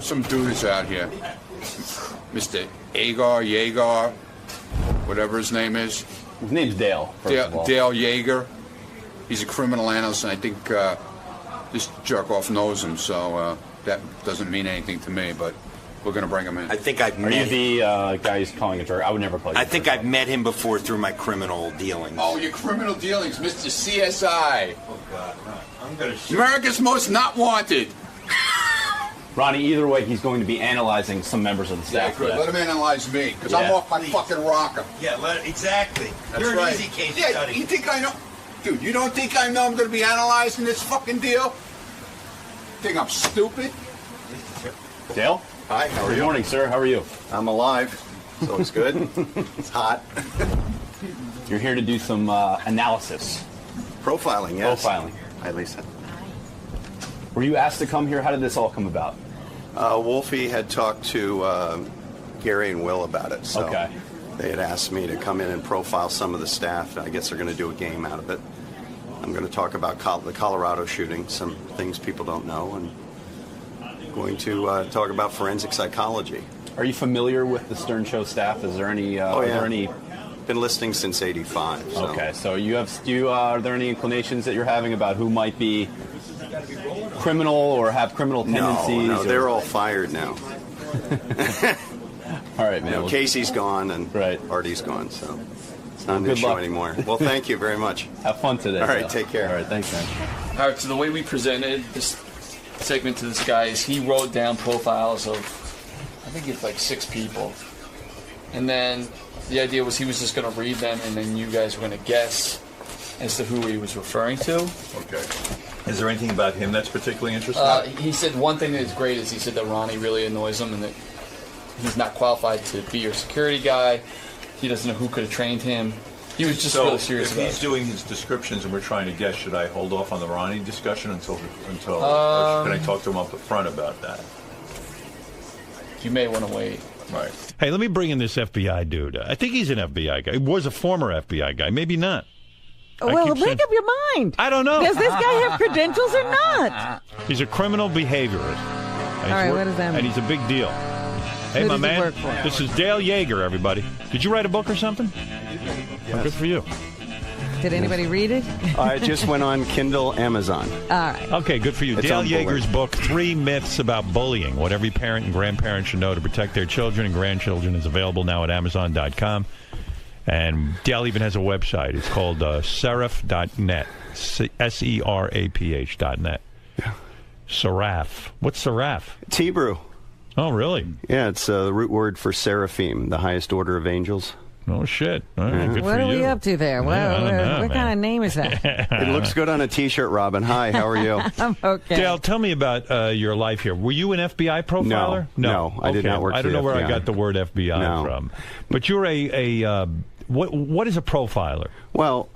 some dudes out here. Mr. Yeager, whatever his name is. His name's Dale, first of all. Dale Yeager. He's a criminal analyst, and I think this jerk-off knows him, so that doesn't mean anything to me, but we're going to bring him in. I think I've met him. Are you the guy who's calling a jerk? I would never call you I think I've met him before through my criminal dealings. Oh, your criminal dealings, Mr. CSI. Oh, God. No. I'm going to America's Most Not Wanted. Ronnie, either way, he's going to be analyzing some members of the staff. Yeah, good. Let him analyze me, because I'm off my fucking rocker. Yeah, exactly. That's You're right. an easy case Yeah, study. you think I know? Dude, you don't think I know I'm going to be analyzing this fucking deal? Think I'm stupid? Dale? Hi, how are you? Good morning, sir. How are you? I'm alive, so it's good. It's hot. You're here to do some analysis. Profiling, yes. Profiling. Hi, Lisa. Were you asked to come here? How did this all come about? Wolfie had talked to Gary and Will about it, so okay. They had asked me to come in and profile some of the staff. I guess they're going to do a game out of it. I'm going to talk about the Colorado shooting, some things people don't know, and going to talk about forensic psychology. Are you familiar with the Stern Show staff? Is there any? Oh, yeah. Are there any? Been listening since '85. So. Okay, so are there any inclinations that you're having about who might be criminal or have criminal tendencies? No, they're all fired now. All right, man. Casey's gone and Artie's gone, so it's not an good issue luck. anymore. Well, thank you very much. Have fun today. All right, take care. All right, thanks, man. All right, so the way we presented this segment to this guy is he wrote down profiles of, I think it's like 6 people. And then the idea was he was just going to read them, and then you guys were going to guess as to who he was referring to. Okay. Is there anything about him that's particularly interesting? He said one thing that is great is he said that Ronnie really annoys him and that he's not qualified to be your security guy. He doesn't know who could have trained him. He was just really serious about it. If he's doing his descriptions and we're trying to guess, should I hold off on the Ronnie discussion until or can I talk to him up front about that? You may want to wait. Right. Hey, let me bring in this FBI dude. I think he's an FBI guy. He was a former FBI guy. Maybe not. Well, make up your mind. I don't know. Does this guy have credentials or not? He's a criminal behaviorist. All right, what does that mean? And he's a big deal. Hey, Who my does he man, work for? this is Dale Yeager, everybody. Did you write a book or something? Yes. Oh, good for you. Did anybody read it? I just went on Kindle, Amazon. All right. Okay, good for you. It's Dale on Yeager's book, 3 Myths About Bullying, What Every Parent and Grandparent Should Know to Protect Their Children and Grandchildren, is available now at Amazon.com. And Dale even has a website. It's called seraph.net, seraph.net. Yeah. Seraph. What's seraph? It's Hebrew. Oh, really? Yeah, it's the root word for seraphim, the highest order of angels. Oh, shit. All right, good What for are we you. up to there? Yeah, I don't know, what kind of name is that? It looks good on a T-shirt, Robin. Hi, how are you? I'm okay. Dale, tell me about your life here. Were you an FBI profiler? No, I did not work I don't for know the where I FBI. got the word FBI from. But you're what is a profiler? Well,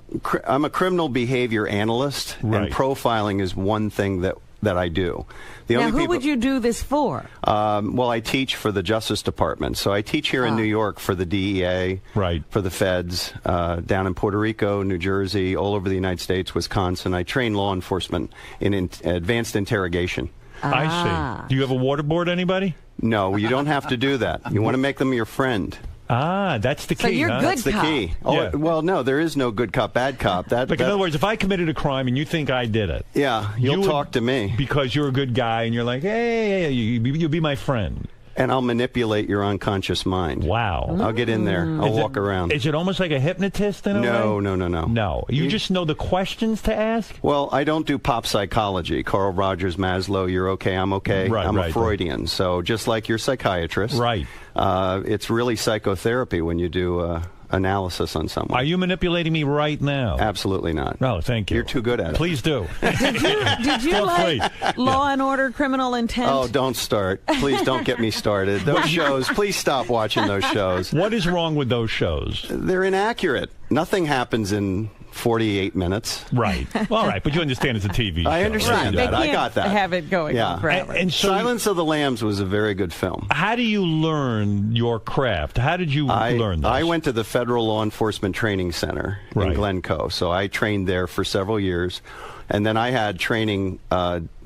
I'm a criminal behavior analyst, Right. and profiling is one thing that I do. Now, who would you do this for? Well, I teach for the Justice Department. So I teach here in New York for the DEA, right, for the feds, down in Puerto Rico, New Jersey, all over the United States, Wisconsin. I train law enforcement in advanced interrogation. I see. Do you have a waterboard, anybody? No, you don't have to do that. You want to make them your friend. Ah, that's the key. So you're huh? good That's the cop. key. Oh, Yeah. well, no, there is no good cop, bad cop. Like, in other words, if I committed a crime and you think I did it, yeah, you'll talk to me. Because you're a good guy and you're like, hey, you'll be my friend. And I'll manipulate your unconscious mind. Wow. I'll get in there. I'll walk around. Is it almost like a hypnotist in a way? No. No. You just know the questions to ask? Well, I don't do pop psychology. Carl Rogers, Maslow, you're okay, I'm okay. Right, I'm right, a Freudian. So just like your psychiatrist. Right. It's really psychotherapy when you do analysis on someone. Are you manipulating me right now? Absolutely not. No, thank you. You're too good at it. Please do. Did you Feel like free. Law and Order Criminal Intent? Oh, don't start. Please don't get me started. Those shows, please stop watching those shows. What is wrong with those shows? They're inaccurate. Nothing happens in 48 minutes. Right. All right, but you understand it's a TV show. I understand They that. I can't got that. have it going on forever. And so Silence of the Lambs was a very good film. how do you learn your craft? How did you learn this? I went to the Federal Law Enforcement Training Center in Right. Glencoe, so I trained there for several years. And then I had training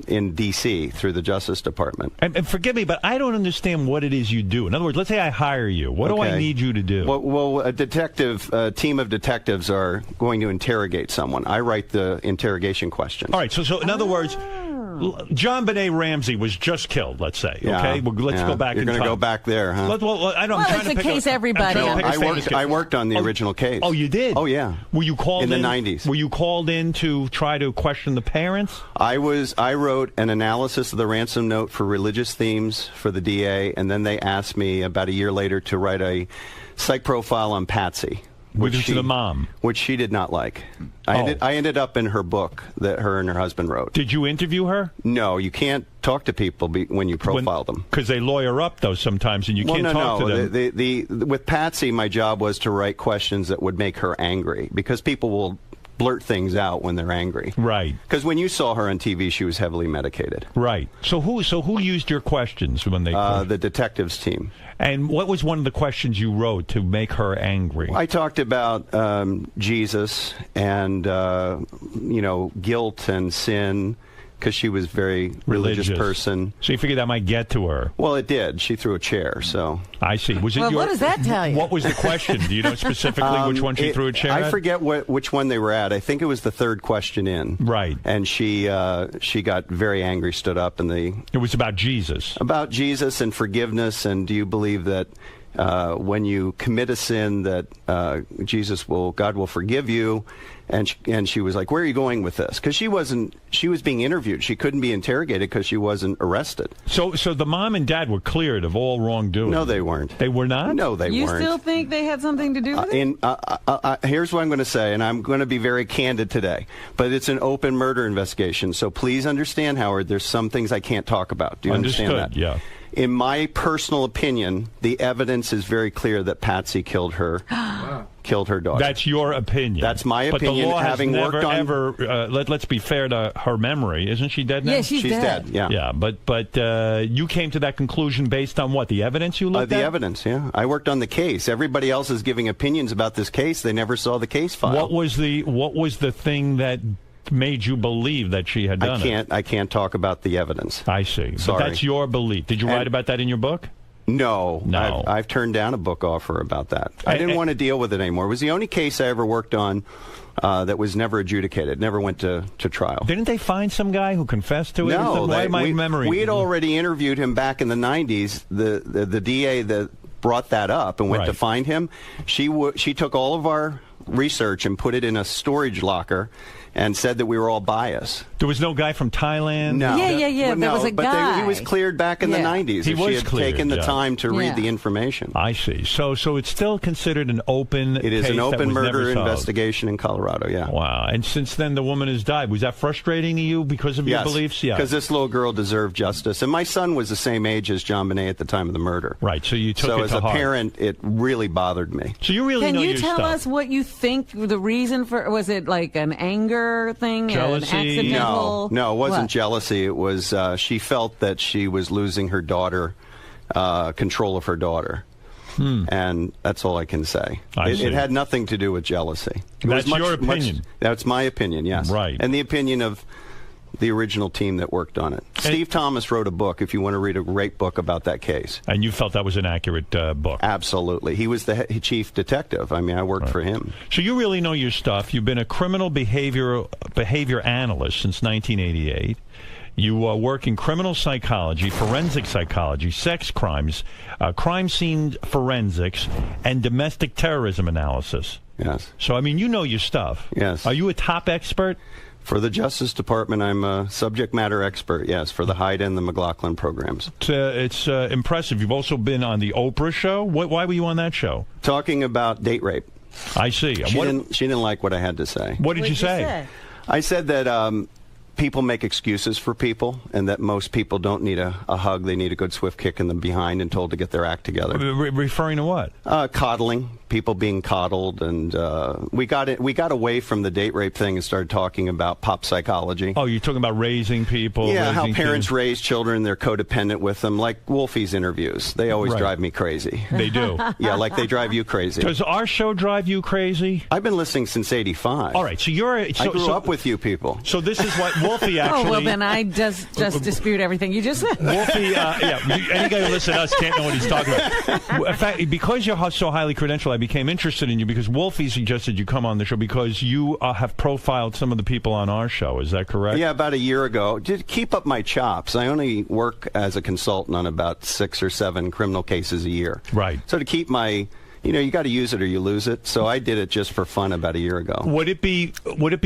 in D.C. through the Justice Department. And forgive me, but I don't understand what it is you do. In other words, let's say I hire you. What do I need you to do? Well, a team of detectives are going to interrogate someone. I write the interrogation questions. All right, so in other words, John Benet Ramsey was just killed, let's say. Yeah, okay, well, let's go back in time. You're going to go back there, huh? It's a case everybody. I worked on the original case. Oh, you did? Oh, yeah. Were you called in the 90s? Were you called in to try to question the parents? I wrote an analysis of the ransom note for religious themes for the DA, and then they asked me about a year later to write a psych profile on Patsy. Which the mom. Which she did not like. I ended up in her book that her and her husband wrote. Did you interview her? No, you can't talk to people when you profile them. Because they lawyer up, though, sometimes, and you can't talk to them. With Patsy, my job was to write questions that would make her angry, because people will blurt things out when they're angry. Right. Because when you saw her on TV, she was heavily medicated. Right. So who used your questions when they... the detectives team. And what was one of the questions you wrote to make her angry? I talked about Jesus and, guilt and sin, because she was a very religious person. So you figured that might get to her? Well, it did. She threw a chair, so... I see. Was it what does that tell you? What was the question? Do you know specifically which one she threw a chair at? I forget which one they were at. I think it was the third question in. Right. And she got very angry, stood up, and It was about Jesus. About Jesus and forgiveness, and do you believe that when you commit a sin that God will forgive you? And she was like, where are you going with this? Because she was being interviewed. She couldn't be interrogated because she wasn't arrested. So the mom and dad were cleared of all wrongdoing? No, they weren't. They were not? No, they weren't. You still think they had something to do with it? Here's what I'm going to say, and I'm going to be very candid today, but it's an open murder investigation, so please understand, Howard, there's some things I can't talk about. Do you understand that? Yeah. In my personal opinion, the evidence is very clear that Patsy killed her daughter. That's your opinion. That's my opinion. But the law having has worked never, let's be fair to her memory. Isn't she dead now? Yeah, she's dead. Yeah. Yeah, but you came to that conclusion based on what? The evidence you looked at? The evidence, yeah. I worked on the case. Everybody else is giving opinions about this case. They never saw the case file. What was the thing that made you believe that she had done it? I can't talk about the evidence. I see. Sorry. But that's your belief. Did you write about that in your book? No. I've turned down a book offer about that. I didn't want to deal with it anymore. It was the only case I ever worked on that was never adjudicated, never went to trial. Didn't they find some guy who confessed to it? No. We had already interviewed him back in the 90s. The DA that brought that up and went to find him, she took all of our research and put it in a storage locker and said that we were all biased. There was no guy from Thailand? No. Yeah. There was a guy. He was cleared back in the 90s. He if was she had cleared, taken the time to read the information. I see. So it's still considered an open It is case an open that was murder never solved. investigation in Colorado, yeah. Wow. And since then, the woman has died. Was that frustrating to you because of your beliefs? Yeah. Because this little girl deserved justice. And my son was the same age as John Benet at the time of the murder. Right. So you took it to heart. So as a parent, it really bothered me. So you really know your stuff. Can you tell us what you think the reason for... Was it like an anger thing? Jealousy? An accidental... No, it wasn't jealousy. It was she felt that she was losing her daughter, control of her daughter. And that's all I can say. It had nothing to do with jealousy. That's your opinion. That's my opinion, yes. Right. And the opinion of the original team that worked on it. Steve Thomas wrote a book, if you want to read a great book about that case. And you felt that was an accurate book? Absolutely. He was the chief detective. I mean, I worked for him. So you really know your stuff. You've been a criminal behavior analyst since 1988. You work in criminal psychology, forensic psychology, sex crimes, crime scene forensics, and domestic terrorism analysis. Yes. So, I mean, you know your stuff. Yes. Are you a top expert? For the Justice Department, I'm a subject matter expert, yes, for the Hyde and the McLaughlin programs. It's impressive. You've also been on the Oprah show. Why were you on that show? Talking about date rape. I see. She didn't like what I had to say. What did you say? I said that people make excuses for people, and that most people don't need a hug. They need a good swift kick in the behind and told to get their act together. Referring to what? Coddling. people being coddled, and we got away from the date rape thing and started talking about pop psychology. Oh, you're talking about raising people? Yeah, how raising parents kids? raise children, they're codependent with them, like Wolfie's interviews. They always Right. drive me crazy. They do. Yeah, like they drive you crazy. Does our show drive you crazy? I've been listening since '85. All right, so I grew up with you people. So this is what Wolfie actually... Oh, well, then I just dispute everything you just said. Wolfie, any guy who listens to us can't know what he's talking about. In fact, because you're so highly credentialed, I became interested in you because Wolfie suggested you come on the show because you have profiled some of the people on our show. Is that correct? Yeah, about a year ago. To keep up my chops, I only work as a consultant on about 6 or 7 criminal cases a year. Right. So to keep my... you got to use it or you lose it. So I did it just for fun about a year ago. Would it be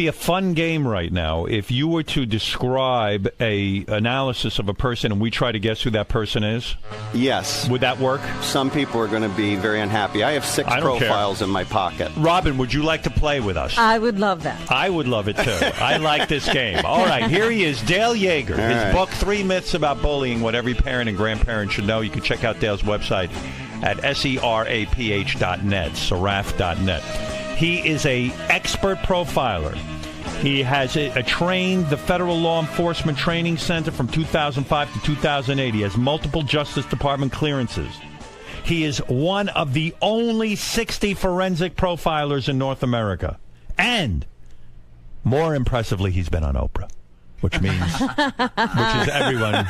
a fun game right now if you were to describe a analysis of a person and we try to guess who that person is? Yes. Would that work? Some people are going to be very unhappy. I have 6 I don't profiles in my pocket. Robin, would you like to play with us? I would love that. I would love it too. I like this game. All right, here he is, Dale Yeager. All His right. book, 3 Myths About Bullying, What Every Parent and Grandparent Should Know. You can check out Dale's website at seraph.net, seraph.net. He is a expert profiler. He has trained the Federal Law Enforcement Training Center from 2005 to 2008. He has multiple Justice Department clearances. He is one of the only 60 forensic profilers in North America. And, more impressively, he's been on Oprah, which is everyone.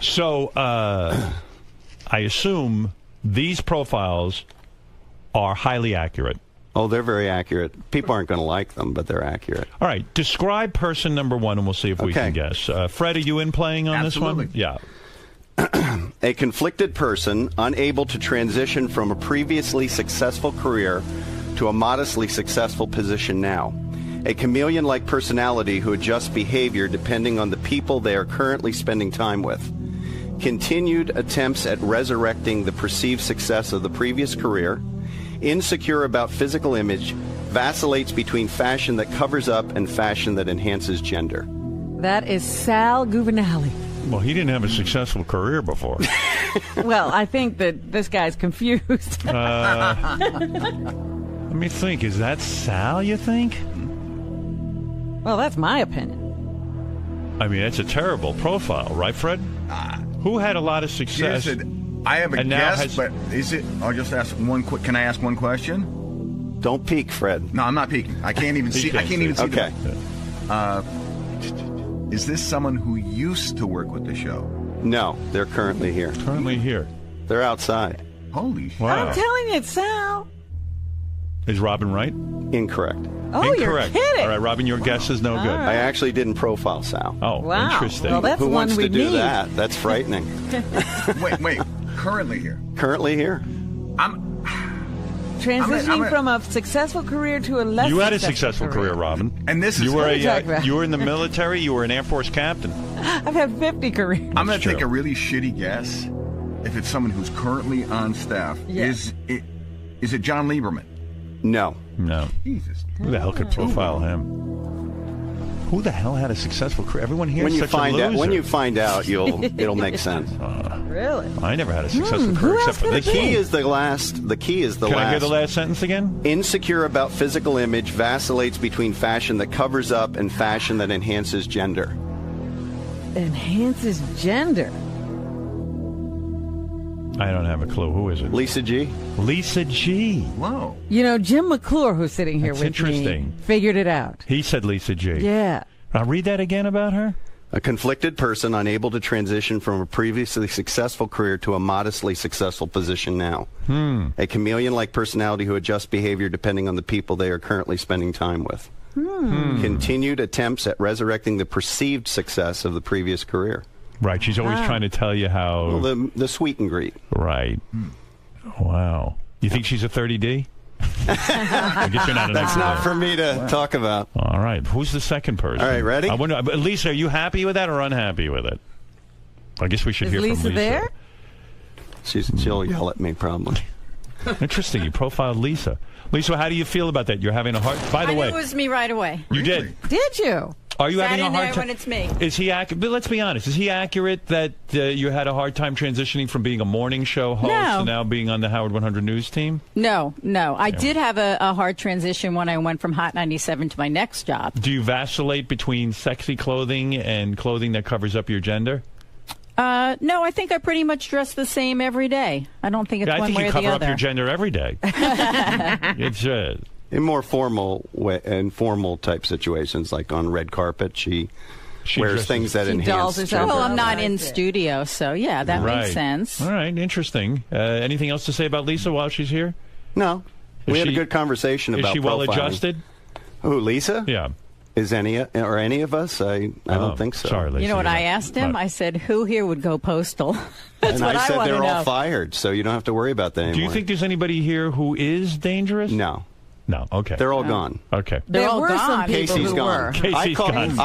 So, I assume these profiles are highly accurate. Oh, they're very accurate. People aren't going to like them, but they're accurate. All right, describe person number 1, and we'll see if we can guess. Fred, are you in playing on Absolutely. this one? Yeah. A conflicted person unable to transition from a previously successful career to a modestly successful position now. A chameleon-like personality who adjusts behavior depending on the people they are currently spending time with. Continued attempts at resurrecting the perceived success of the previous career. Insecure about physical image. Vacillates between fashion that covers up and fashion that enhances gender. That is Sal Gubernale. Well, he didn't have a successful career before. Well, I think that this guy's confused. Let me think. Is that Sal, you think? Well, that's my opinion. I mean, that's a terrible profile, right, Fred? Who had a lot of success? I have a and now guess, but is it? I'll just ask one quick. Can I ask one question? Don't peek, Fred. No, I'm not peeking. I can't even see. I can't even see. Okay. Is this someone who used to work with the show? No, they're currently here. Currently here. They're outside. Holy shit. Wow. I'm telling you, it's Sal. Is Robin right? Incorrect. Oh, Incorrect. you're kidding. All right, Robin, your guess is no good. All right. I actually didn't profile Sal. Oh, Wow. interesting. Well, that's Who one wants we to do need. that? That's frightening. Wait. Currently here. Currently here. Transitioning from a successful career to a less You had a successful career, Robin. And this is you were What are you talking about? you were in the military. You were an Air Force captain. I've had 50 careers. I'm going to true. take a really shitty guess. If it's someone who's currently on staff, Yeah. is it John Lieberman? No. No. Jesus. Who the hell could profile him? Who the hell had a successful career? Everyone here When is you such find a out, loser. when you find out, it'll make sense. Really? I never had a successful who career else except for could this. it be? Key is the last. The key is the Can last. I hear the last sentence again? Insecure about physical image, vacillates between fashion that covers up and fashion that enhances gender. Enhances gender. I don't have a clue. Who is it? Lisa G. Lisa G. Whoa. You know, Jim McClure, who's sitting here That's with interesting. me, figured it out. He said Lisa G. Yeah. I'll read that again about her. A conflicted person unable to transition from a previously successful career to a modestly successful position now. A chameleon-like personality who adjusts behavior depending on the people they are currently spending time with. Continued attempts at resurrecting the perceived success of the previous career. Right. She's always trying to tell you how. Well, the sweet and greet. Right. Wow. You think she's a 30D? I guess you're not an That's expert. not for me to talk about. All right. Who's the second person? All right, ready? I wonder, Lisa, are you happy with that or unhappy with it? I guess we should Is hear Lisa from Lisa. there? She'll yell at me probably. Interesting. You profiled Lisa. Lisa, how do you feel about that? You're having a hard... By the I way... knew it was me right away. You did. Did you? Are you Sat having a in hard there time? when it's me. Is he accurate? But let's be honest. Is he accurate that you had a hard time transitioning from being a morning show host No. to now being on the Howard 100 News team? No. I did have a hard transition when I went from Hot 97 to my next job. Do you vacillate between sexy clothing and clothing that covers up your gender? No, I think I pretty much dress the same every day. I don't think it's I one think way you or the cover up other. your gender every day. It's In more informal type situations, like on red carpet, she wears dresses- things that She dolls enhance herself gender. Well, I'm not Right. in studio, so yeah, that right. makes sense. All right, interesting. Anything else to say about Lisa while she's here? No. Is We had a she- good conversation Is about she well profiling. adjusted? Who, Lisa? Yeah. Is any of us? I don't think so. Sorry, Lisa. You know what you're I not- asked him? not- I said, who here would go postal? That's And what I said want they're to all know. fired, so you don't have to worry about that anymore. Do you think there's anybody here who is dangerous? No. No. Okay. They're all gone. Okay. They're There all were some gone. people Casey's who gone. were. Casey's gone.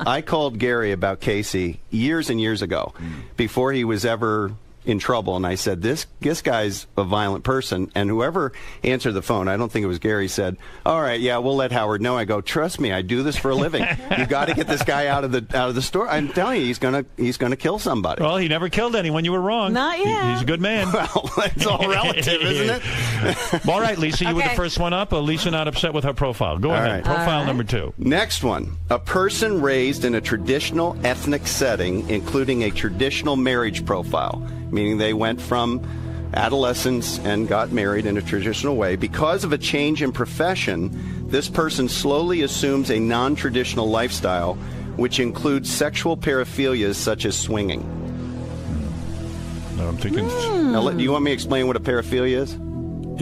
I called Gary about Casey years and years ago, before he was ever in trouble, and I said, this guy's a violent person, and whoever answered the phone, I don't think it was Gary, said, all right, yeah, we'll let Howard know. I go, trust me, I do this for a living. You got to get this guy out of the store. I'm telling you, he's gonna kill somebody. Well, he never killed anyone. You were wrong. Not yet. He's a good man. Well, it's all relative, isn't it? Well, all right, Lisa, you were the Okay. first one up. Lisa not upset with her profile. Go All ahead. right. Profile All right. number 2. Next one. A person raised in a traditional ethnic setting, including a traditional marriage profile, meaning they went from adolescence and got married in a traditional way. Because of a change in profession, this person slowly assumes a non-traditional lifestyle, which includes sexual paraphilias such as swinging. No, I'm thinking. Now, do you want me to explain what a paraphilia is?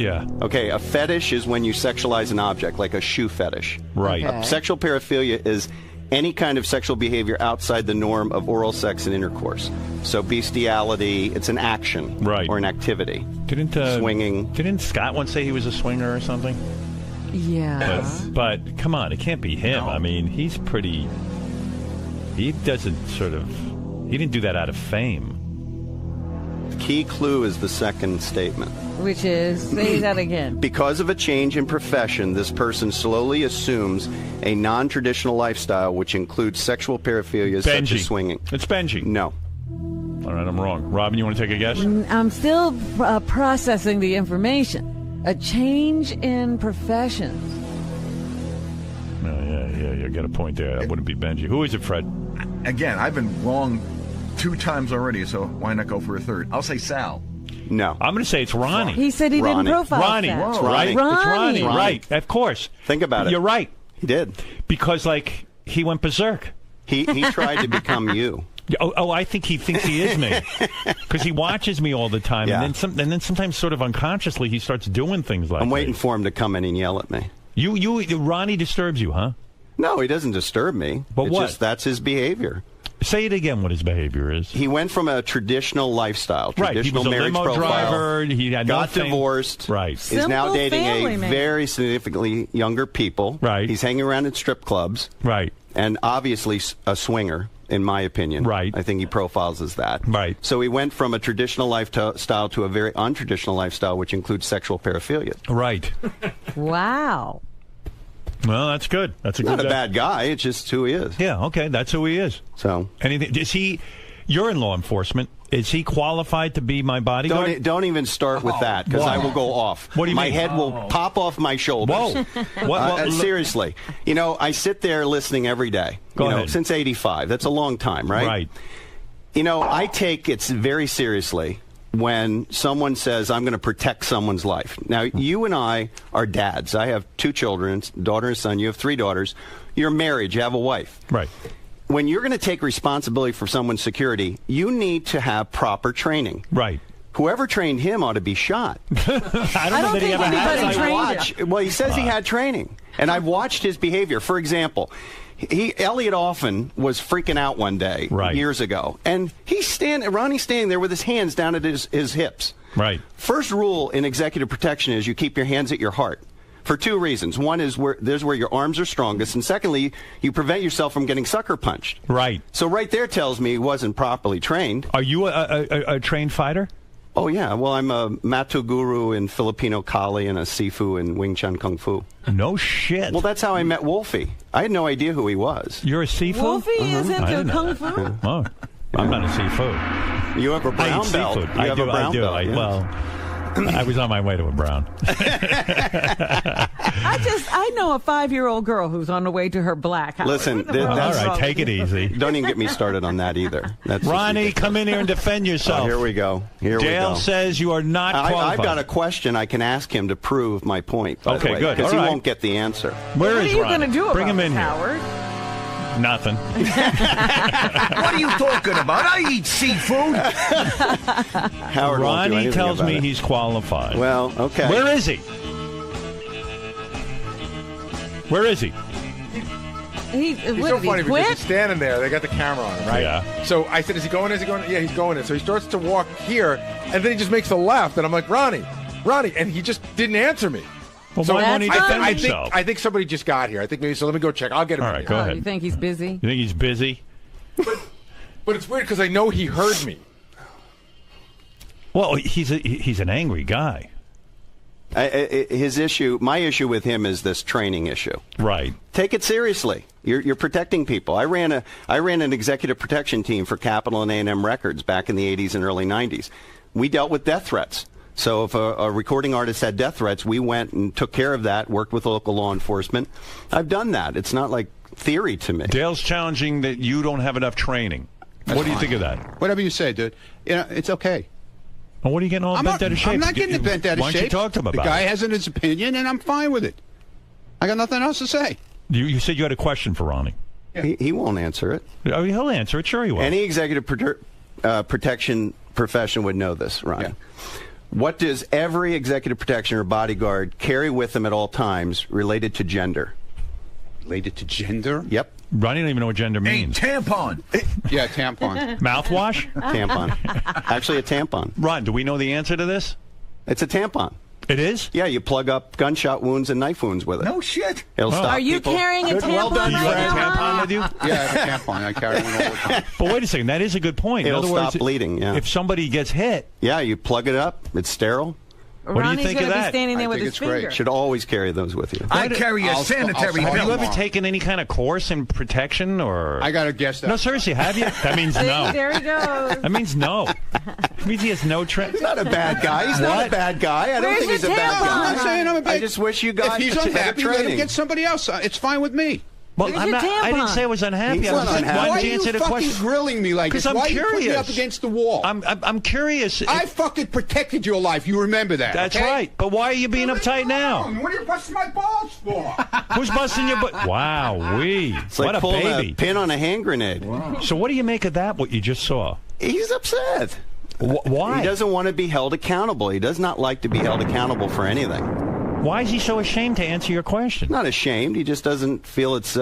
Yeah. Okay, a fetish is when you sexualize an object, like a shoe fetish. Right. Okay. Sexual paraphilia is any kind of sexual behavior outside the norm of oral sex and intercourse. So bestiality, it's an action, Right. or an activity. Didn't Swinging. Didn't Scott once say he was a swinger or something? Yeah. But come on, it can't be him. I mean, he's pretty. He doesn't sort of. He didn't do that out of fame. The key clue is the second statement. Which is, say that again. Because of a change in profession, this person slowly assumes a non-traditional lifestyle, which includes sexual paraphilias such Benji. as swinging. It's Benji. No. All right, I'm wrong. Robin, you want to take a guess? I'm still processing the information. A change in professions. No, yeah. You got a point there. That wouldn't be Benji. Who is it, Fred? Again, I've been wrong 2 times already, so why not go for a third? I'll say Sal. No. I'm going to say it's Ronnie. He said he Ronnie. didn't profile Ronnie, that. Whoa. right? Ronnie. It's Ronnie, Ronnie. right? Of course. Think about it. You're right. He did. Because, like, he went berserk. He tried to become you. Oh, I think he thinks he is me because he watches me all the time, Yeah. and then sometimes, sort of unconsciously, he starts doing things like. I'm waiting that. for him to come in and yell at me. Ronnie disturbs you, huh? No, he doesn't disturb me. But It's what? just that's his behavior. Say it again. What his behavior is? He went from a traditional lifestyle, Right. He traditional was a marriage limo profile, driver. He had no got fame. divorced, Right. is now Simple dating family a man. very significantly younger people. Right. He's hanging around at strip clubs, Right. and obviously a swinger, in my opinion. Right. I think he profiles as that. Right. So he went from a traditional lifestyle to a very untraditional lifestyle, which includes sexual paraphilia. Right. Wow. Well, that's good. That's a Not good. a bad guy. It's just who he is. Yeah. Okay. That's who he is. So Anything? Is he? You're in law enforcement. Is he qualified to be my bodyguard? don't even start with that, because Why? I will go off. What do you my mean? head will pop off my shoulders. Whoa. Seriously. You know, I sit there listening every day. Go you know, ahead. since '85. That's a long time, right? Right. You know, I take it very seriously when someone says, I'm going to protect someone's life. Now, you and I are dads. I have 2 children, daughter and son. You have 3 daughters. You're married. You have a wife. Right. When you're going to take responsibility for someone's security, you need to have proper training. Right. Whoever trained him ought to be shot. I don't know that he think ever had. anybody that. trained him. Well, he says he had training, and I've watched his behavior. For example, Elliot Offen was freaking out one day years ago, and Ronnie's standing there with his hands down at his hips. Right. First rule in executive protection is you keep your hands at your heart. For 2 reasons. One is where your arms are strongest, and secondly, you prevent yourself from getting sucker punched. Right. So right there tells me he wasn't properly trained. Are you a trained fighter? Oh, yeah. Well, I'm a Matu Guru in Filipino Kali and a Sifu in Wing Chun Kung Fu. No shit. Well, that's how I met Wolfie. I had no idea who he was. You're a Sifu? Wolfie is I into didn't know kung that. fu. Oh, I'm not a Sifu. You have a I brown eat belt. seafood. You I have do. a brown I do. belt. Yeah. Well, I was on my way to a brown. I know a 5-year-old girl who's on the way to her black. Howard. Listen, What the fuck All is right, wrong take with it you? easy. Don't even get me started on that either. That's just Ronnie, ridiculous. come in here and defend yourself. Oh, here we go. Here we Dale go. says you are not qualified. I've got a question I can ask him to prove my point. By Okay, the way, good. Because All he right. won't get the answer. Where What is are you Ronnie? going to do Bring about him in this, here. Howard? Nothing. What are you talking about? I eat seafood. Howard won't do Ronnie anything tells about me it. he's qualified. Well, okay. Where is he? Where is he? He's so funny because he's standing there. They got the camera on him, right? Yeah. So I said, is he going? Is he going? Yeah, he's going in. So he starts to walk here, and then he just makes a left. And I'm like, Ronnie. And he just didn't answer me. Well, so why won't he defend himself? I think somebody just got here. I think maybe so. Let me go check. I'll get him. All in right, here. go ahead. You think he's busy? You think he's busy? But it's weird because I know he heard me. Well, he's an angry guy. My issue with him is this training issue. Right. Take it seriously. You're protecting people. I ran an executive protection team for Capitol and A&M Records back in the 80s and early 90s. We dealt with death threats. So if a recording artist had death threats, we went and took care of that, worked with local law enforcement. I've done that. It's not like theory to me. Dale's challenging that you don't have enough training. What do you think of that? Whatever you say, dude. It's okay. Well, what are you getting all bent out of shape? I'm not getting bent out of shape. Why don't you talk to him about The guy it? has his opinion, and I'm fine with it. I got nothing else to say. You said you had a question for Ronnie. He won't answer it. Oh, he'll answer it. Sure he will. Any executive protection profession would know this, Ronnie. Yeah. What does every executive protection or bodyguard carry with them at all times related to gender? Related to gender? Yep. Ronnie don't even know what gender A means. tampon. Yeah, tampon. Mouthwash? Tampon. Actually, a tampon. Ron, do we know the answer to this? It's a tampon. It is? Yeah, you plug up gunshot wounds and knife wounds with it. No shit. It'll stop Are you people. carrying a Good, tampon well done, Do you right have a now? tampon with you? Yeah, I have a tampon. I carry one all the time. But wait a second. That is a good point. It'll In other words, stop bleeding, yeah. If somebody gets hit, Yeah, you plug it up. It's sterile. What do you Ronnie's think gonna of be that? standing there I with think his it's great. finger. Should always carry those with you. I carry a I'll- sanitary I'll- have you belt. ever taken any kind of course in protection or? I got to guess that. No, seriously, have you? That means no. There he goes. That means no. It means he has no training. He's not a bad guy. He's not a bad guy. I don't Where's think he's a your bad tampon? I'm guy. not saying I'm a bad. I just wish you got If he's better unhappy, let him training. get somebody else. It's fine with me. Well, Where's I'm your not, I didn't tampon? say I was unhappy. He's I not was just unhappy. wanted Why to are you answer the fucking question. grilling me like this? 'Cause I'm Why are you putting me curious. up against the wall? I'm curious. I fucking protected your life. You remember that? That's okay? right. But why are you being Leave uptight me now? alone. What are you busting my balls for? Who's busting your butt? Wow, It's like what a pulling baby. a pin on a hand grenade. So what do you make of that, what you just saw? He's upset. Why? He doesn't want to be held accountable. He does not like to be held accountable for anything. Why is he so ashamed to answer your question? Not ashamed. He just doesn't feel it's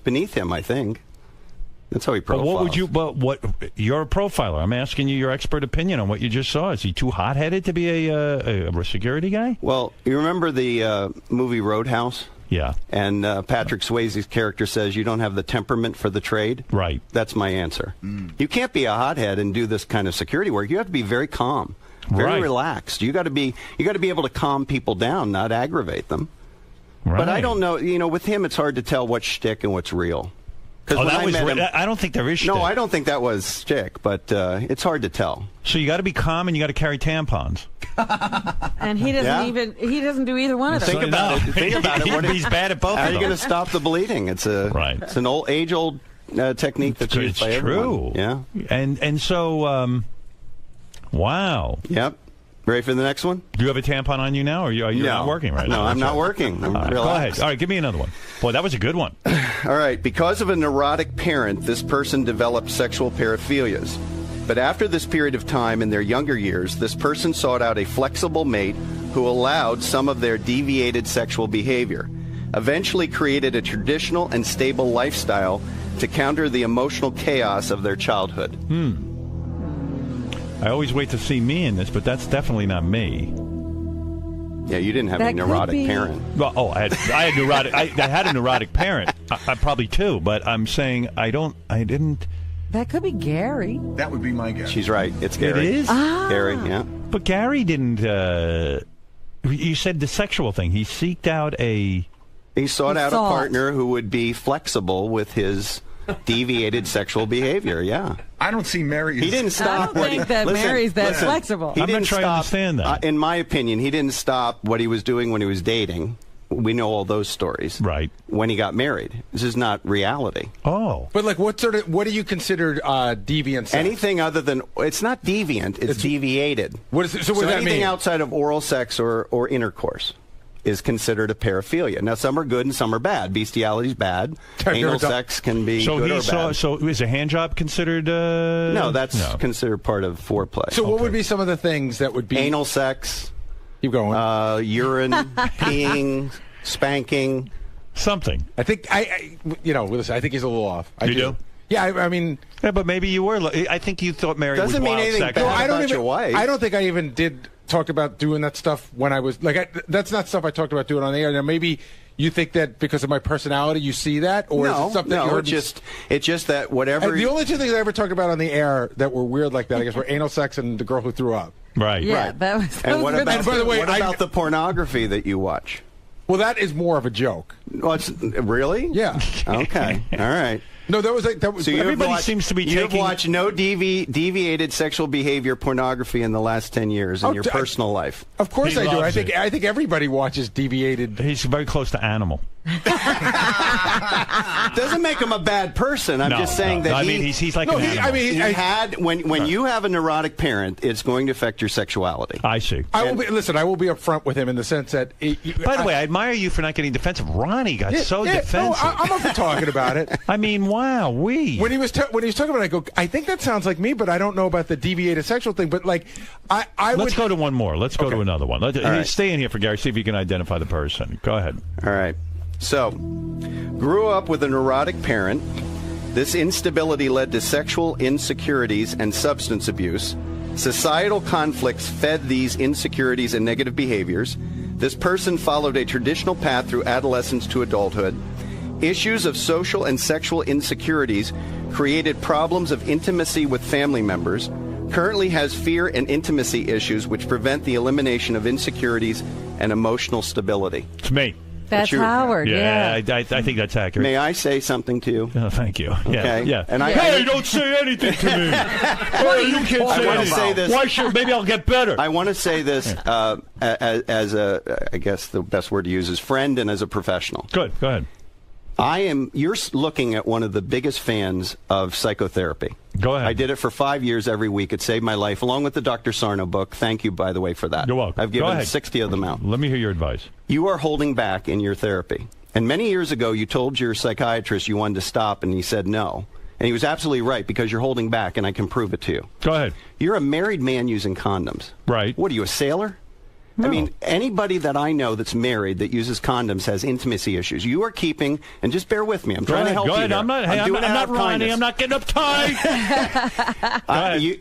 beneath him, I think. That's how he But profiles. what would you? But what? You're a profiler. I'm asking you your expert opinion on what you just saw. Is he too hot-headed to be a security guy? Well, you remember the movie Roadhouse? Yeah. And Patrick Swayze's character says you don't have the temperament for the trade. Right. That's my answer. You can't be a hothead and do this kind of security work. You have to be very calm, very Right. relaxed. You got to be able to calm people down, not aggravate them. Right. But I don't know. You know, with him, it's hard to tell what's shtick and what's real. Oh, when that I was. met him- I don't think there is. No, shtick. I don't think that was shtick, but it's hard to tell. So you got to be calm and you got to carry tampons. And he doesn't Yeah. he doesn't do either one of those. Think about it. Think about it. What He's bad at both How of are you them. going to stop the bleeding? It's Right. It's an age-old technique that's used It's by true. everyone. Yeah. And so, wow. Yep. Ready for the next one? Do you have a tampon on you now, or are you not working right now? No, I'm That's not right. working. I'm All right, go relaxed. ahead. All right, give me another one. Boy, that was a good one. All right. Because of a neurotic parent, this person developed sexual paraphilias. But after this period of time in their younger years, this person sought out a flexible mate who allowed some of their deviated sexual behavior, eventually created a traditional and stable lifestyle to counter the emotional chaos of their childhood. I always wait to see me in this, but that's definitely not me. Yeah, you didn't have That a could neurotic be- parent. Well, I had neurotic. I had a neurotic parent, I probably two. But I'm saying I didn't. That could be Gary. That would be my guess. She's right. It's Gary. It is? Gary, yeah. But Gary didn't. You said the sexual thing. He seeked out a. He sought out a partner who would be flexible with his deviated sexual behavior. Yeah. I don't see Mary. He didn't stop. I don't think that Mary's that flexible. He I'm didn't not sure I understand that. In my opinion, he didn't stop what he was doing when he was dating. We know all those stories. Right. When he got married. This is not reality. Oh. But like, what do you consider deviant sex? Anything other than, it's not deviant, it's deviated. What is it, so what does that anything mean? outside of oral sex or intercourse is considered a paraphilia. Now, some are good and some are bad. Bestiality is bad. Anal sex can be good or bad. So is a hand job considered? No, that's considered part of foreplay. So what would be some of the things that would be anal sex? Keep going. Urine, peeing, spanking, something. I think listen, I think he's a little off. I do? Yeah, I mean. Yeah, but maybe you were. I think you thought Mary was doesn't mean wild anything sex. bad about your wife. I don't think I even did talk about doing that stuff when I was like. That's not stuff I talked about doing on the air. Now maybe you think that because of my personality, you see that, or is it something you heard? It's just that whatever. The only two things I ever talked about on the air that were weird like that, I guess, were anal sex and the girl who threw up. Right. Yeah, right. that was. And what about, by the way, what about the pornography that you watch? Well, that is more of a joke. Well, really? Yeah. Okay. All right. No, that was. So everybody seems to be You've taking. watched no deviated sexual behavior pornography in the last 10 years in your personal life. Of course He I do. loves I think everybody watches deviated. He's very close to Animal. Doesn't make him a bad person. I'm just saying that I mean, he's like an animal. I mean, he had when you have a neurotic parent, it's going to affect your sexuality. I see. I will be upfront with him in the sense that. By the way, I admire you for not getting defensive. Ronnie got so defensive. No, I'm up for talking about it. I mean, wow, when he was talking about it, I go, I think that sounds like me, but I don't know about the deviated sexual thing. But like, let's go to one more. Let's go to another one. Right. Stay in here for Gary. See if you can identify the person. Go ahead. All right. So, grew up with a neurotic parent. This instability led to sexual insecurities and substance abuse. Societal conflicts fed these insecurities and negative behaviors. This person followed a traditional path through adolescence to adulthood. Issues of social and sexual insecurities created problems of intimacy with family members. Currently has fear and intimacy issues which prevent the elimination of insecurities and emotional stability. It's me. That's Howard. Yeah, I think that's accurate. May I say something to you? Oh, thank you. Okay. Yeah. And hey, don't say anything to me. Hey, you can't say anything. Say this. Why should? Maybe I'll get better. I want to say this as a, I guess the best word to use is friend and as a professional. Good. Go ahead. You're looking at one of the biggest fans of psychotherapy. Go ahead. I did it for 5 years every week. It saved my life, along with the Dr. Sarno book. Thank you, by the way, for that. You're welcome. I've given 60 of them out. Let me hear your advice. You are holding back in your therapy. And many years ago, you told your psychiatrist you wanted to stop, and he said no. And he was absolutely right, because you're holding back, and I can prove it to you. Go ahead. You're a married man using condoms. Right. What are you, a sailor? No. I mean, anybody that I know that's married that uses condoms has intimacy issues. You are keeping, and just bear with me. I'm trying to help you. Go ahead. Here. I'm not Ronnie. I'm not getting uptight.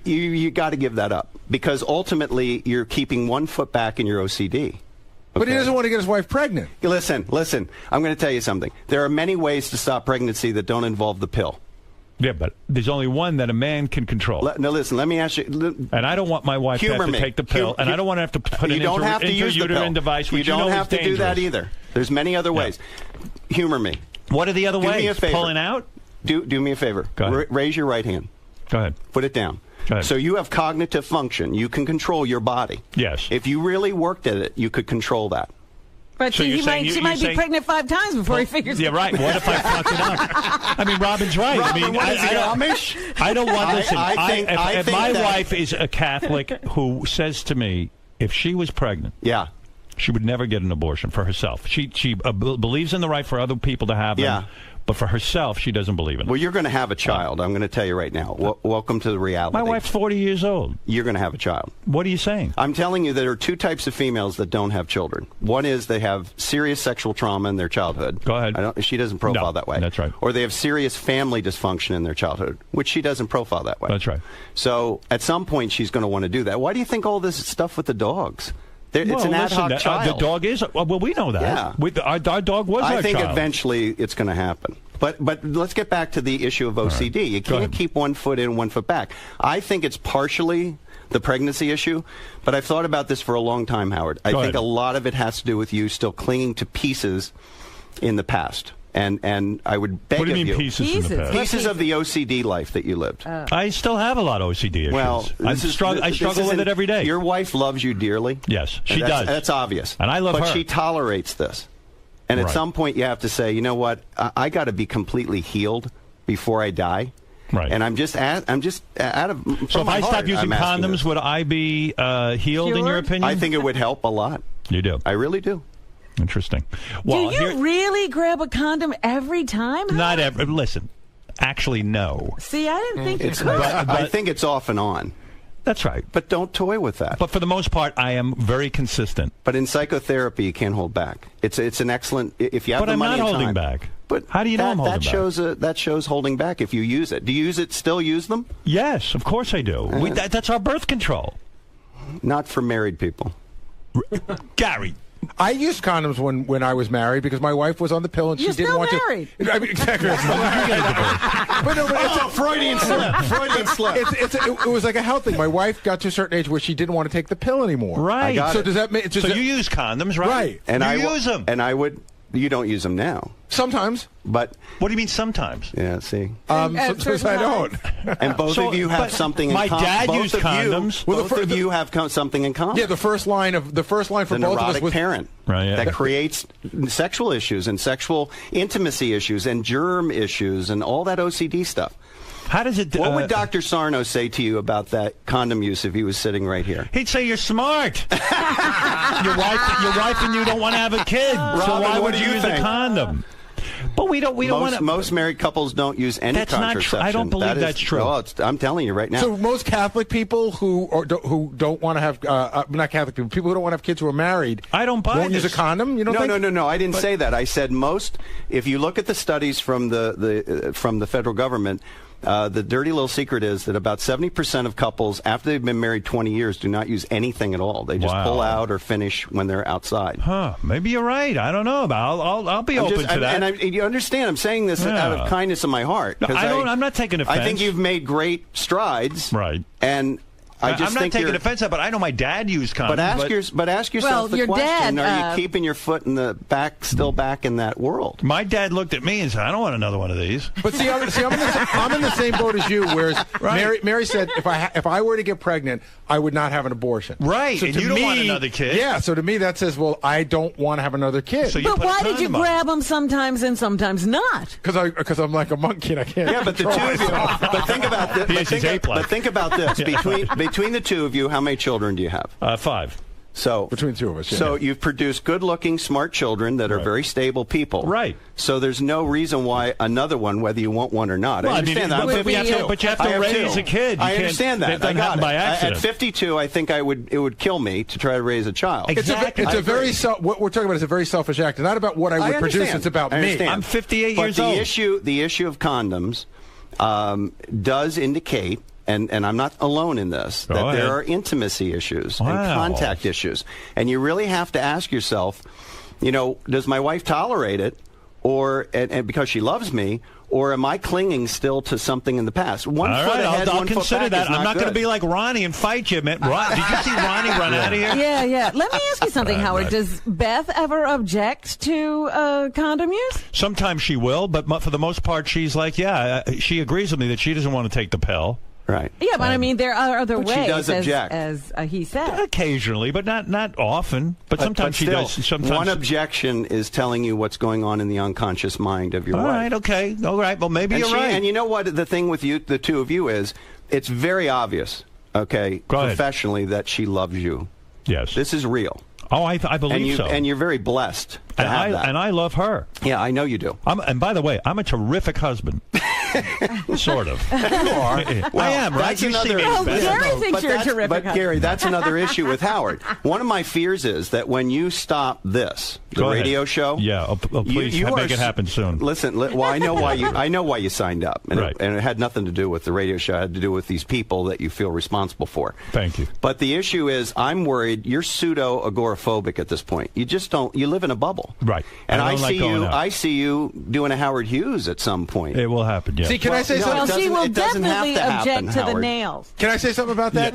You got to give that up, because ultimately you're keeping 1 foot back in your OCD. But he doesn't want to get his wife pregnant. Listen. I'm going to tell you something. There are many ways to stop pregnancy that don't involve the pill. Yeah, but there's only one that a man can control. Now, listen, let me ask you. And I don't want my wife to have to take the pill, and I don't want to have to put an intrauterine device, which you don't have to dangerous. do that either. There's many other ways. Humor me. What are the other ways? Do me a favor. Pulling out? Do me a favor. Go ahead. Raise your right hand. Go ahead. Put it down. Go ahead. So you have cognitive function. You can control your body. Yes. If you really worked at it, you could control that. But So she might be pregnant 5 times before he figures it out. Yeah, right. What if I fuck it up? I mean, Robin's right. Robin, I mean, what is he, Amish? I don't want. Listen, if think my that- wife is a Catholic who says to me, if she was pregnant, Yeah. she would never get an abortion for herself. She believes in the right for other people to have them. Yeah. But for herself, she doesn't believe in it. Well, you're going to have a child. I'm going to tell you right now. Welcome to the reality. My wife's 40 years old. You're going to have a child. What are you saying? I'm telling you there are 2 types of females that don't have children. One is they have serious sexual trauma in their childhood. Go ahead. She doesn't profile that way. That's right. Or they have serious family dysfunction in their childhood, which she doesn't profile that way. That's right. So at some point she's going to want to do that. Why do you think all this stuff with the dogs? It's an ad hoc child. The dog is. Well, we know that. Yeah. Our dog was our I think child. eventually it's going to happen. But let's get back to the issue of OCD. Right. You can't keep one foot in, one foot back. I think it's partially the pregnancy issue, but I've thought about this for a long time, Howard. I think a lot of it has to do with you still clinging to pieces in the past. And I would beg of you. What do you mean pieces in the past? Pieces of the OCD life that you lived. I still have a lot of OCD issues. Well, I struggle with it every day. Your wife loves you dearly. Yes, she does. That's obvious. And I love her. But she tolerates this. And at some point you have to say, you know what, I got to be completely healed before I die. Right. And I'm just out of. So if I stop using condoms, would I be healed in your opinion? I think it would help a lot. You do? I really do. Interesting. Well, do you really grab a condom every time? Not every. Listen, actually, no. See, I didn't think you could. I think it's off and on. That's right. But don't toy with that. But for the most part, I am very consistent. But in psychotherapy, you can't hold back. It's an excellent if you have the money and time. But I'm not holding back. But how do you know I'm holding back? That shows holding back if you use it. Do you still use them? Yes, of course I do. That's our birth control. Not for married people. Gary. I used condoms when I was married because my wife was on the pill and she didn't want married. to. I mean, exactly. But it's a Freudian slip. Freudian slip. It was like a health thing. My wife got to a certain age where she didn't want to take the pill anymore. Right. So does that mean? So you use condoms, right? Right. And you use them. And I would. You don't use them now. Sometimes. But what do you mean sometimes? Yeah. See. Sometimes I don't. And both of you have something in common. My dad used condoms. Both of you have something in common. Yeah. The first line for the both of us was parent. Right, yeah. That creates sexual issues and sexual intimacy issues and germ issues and all that OCD stuff. How does it? What would Dr. Sarno say to you about that condom use if he was sitting right here? He'd say you're smart. your wife and you don't want to have a kid, so why would you use a condom? But we don't want to. Most married couples don't use any contraception. Not true. I don't believe that's true. No, I'm telling you right now. So most Catholic people who don't want to have not Catholic people who don't want to have kids who are married. I don't buy won't use a condom. You don't think? No. I didn't say that. I said most. If you look at the studies from the federal government. The dirty little secret is that about 70% of couples, after they've been married 20 years, do not use anything at all. They just pull out or finish when they're outside. Huh. Maybe you're right. I don't know. I'll be open to that. And you understand, I'm saying this out of kindness of my heart. No, I'm not taking offense. I think you've made great strides. Right. And I'm not taking offense, but I know my dad used condoms. But ask yourself the question: are you keeping your foot in the still back in that world? My dad looked at me and said, "I don't want another one of these." But I'm in the same boat as you. Whereas Mary said, if I were to get pregnant, I would not have an abortion. Right. So and you don't want another kid. Yeah. So to me, that says, well, I don't want to have another kid. So but why did you grab them sometimes and sometimes not? Because I'm like a monkey and I can't. Yeah, but the two of you. But think about this. But think about this. Between the two of you, how many children do you have? 5. So between the two of us. Yeah. So you've produced good-looking, smart children that are very stable people. Right. So there's no reason why another one, whether you want one or not. Well, I understand that. But you have to raise a kid. I understand that. I got it. By accident. At 52, I think it would kill me to try to raise a child. Exactly. What we're talking about is a very selfish act. It's not about what I would produce. It's about me. I'm 58 years old. But the issue of condoms does indicate. And I'm not alone in this, that there are intimacy issues and contact issues. And you really have to ask yourself, does my wife tolerate it and because she loves me, or am I clinging still to something in the past? One foot ahead, I'll one foot consider back that. is not I'm not going to good. be like Ronnie and fight you, man. Did you see Ronnie run out of here? Yeah. Let me ask you something, Howard. Does Beth ever object to condom use? Sometimes she will, but for the most part, she's like, she agrees with me that she doesn't want to take the pill. Right. Yeah, but I mean, there are other ways. She does object. as he said. Occasionally, but not often. But sometimes she does. Sometimes one objection is telling you what's going on in the unconscious mind of your wife. All right, okay. All right, well, maybe you're right. And you know what? The thing with you, the two of you, is it's very obvious, professionally, that she loves you. Yes. This is real. Oh, I believe so. And you're very blessed to have that. And I love her. Yeah, I know you do. And by the way, I'm a terrific husband. Sort of. You are. I am, right? That's You see me Oh, better. Gary thinks you're terrific. But Gary, that's another issue with Howard. One of my fears is that when you stop the Go ahead. radio show, please make it happen soon. Listen, well, I know why you signed up, and, Right. and it had nothing to do with the radio show. It had to do with these people that you feel responsible for. Thank you. But the issue is, I'm worried you're pseudo-agoraphobic at this point. You just don't. You live in a bubble, Right? And I don't like going out. I see you doing a Howard Hughes at some point. It will happen. Yeah. See, can I say no, something? Well, she will it doesn't have definitely to happen, object to the Howard. nails. Can I say something about that?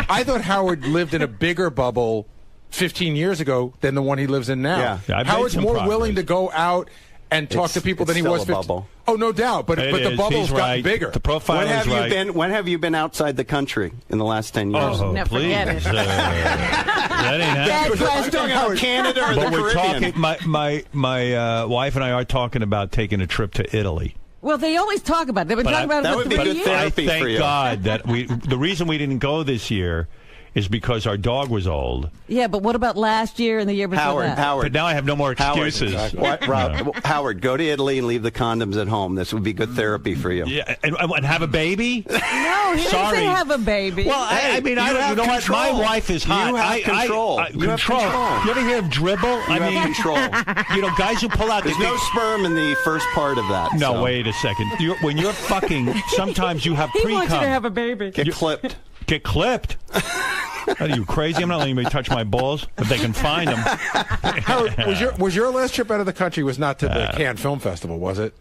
I thought Howard lived in a bigger bubble 15 years ago than the one he lives in now. Yeah. I've made Howard's some more progress. willing to go out and talk It's- to people than it's he was still a 15. bubble. Oh, no doubt. But It the is. bubble's He's gotten right. bigger. The profile When have is you right. been? When have you been outside the country in the last 10 years? Oh, Never please. forget it. That ain't happening. Bad question. Howard, Canada or But the we're Caribbean? talking. My wife and I are talking about taking a trip to Italy. Well, they always talk about it. They've been talking about that it for would be 3 good years. therapy. I thank for you. God that the reason we didn't go this year is because our dog was old. Yeah, but what about last year and the year before that? But now I have no more excuses. What, Rob, Howard, go to Italy and leave the condoms at home. This would be good therapy for you. Yeah, and have a baby? No, he didn't Sorry. say have a baby. Well, Hey, I mean, you you have know what? control. My wife is hot. You have control. You have control. control. You ever hear of dribble? You have control. You know, guys who pull out. There's no sperm in the first part of that. No, so. wait a second. When you're fucking, sometimes you have he pre-cum. wants you to have a baby. Get clipped. Get clipped? Are you crazy? I'm not letting anybody touch my balls, but they can find them. Howard, was your last trip out of the country was not to the Cannes Film Festival, was it?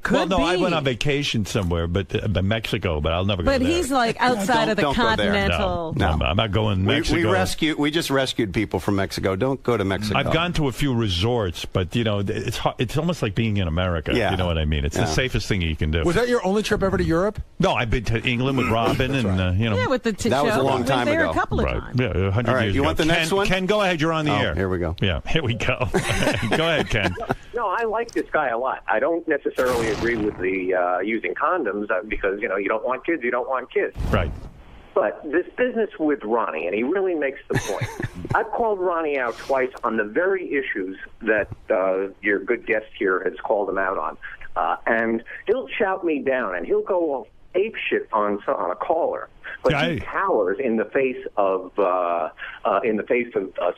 Well, no, I be. went on vacation somewhere, but Mexico. But I'll never go But there. he's like outside of the Don't go there. continental. No, I'm not going to Mexico. We just rescued people from Mexico. Don't go to Mexico. I've gone to a few resorts, but you know, it's hard, it's almost like being in America. Yeah. You know what I mean? It's the safest thing you can do. Was that your only trip ever to Europe? No, I've been to England with Robin, and you know. Yeah, with the That was a show. long He time there ago. a couple of Right. times. Yeah, 100 All right, years you ago. want the next one? Ken, go ahead. You're on the air. Here we go. Yeah, here we go. Go ahead, Ken. No, I like this guy a lot. I don't necessarily agree with the using condoms because, you know, you don't want kids, you don't want kids. Right. But this business with Ronnie, and he really makes the point. I've called Ronnie out twice on the very issues that your good guest here has called him out on. And he'll shout me down, and he'll go all ape shit on a caller. But he cowers in the face of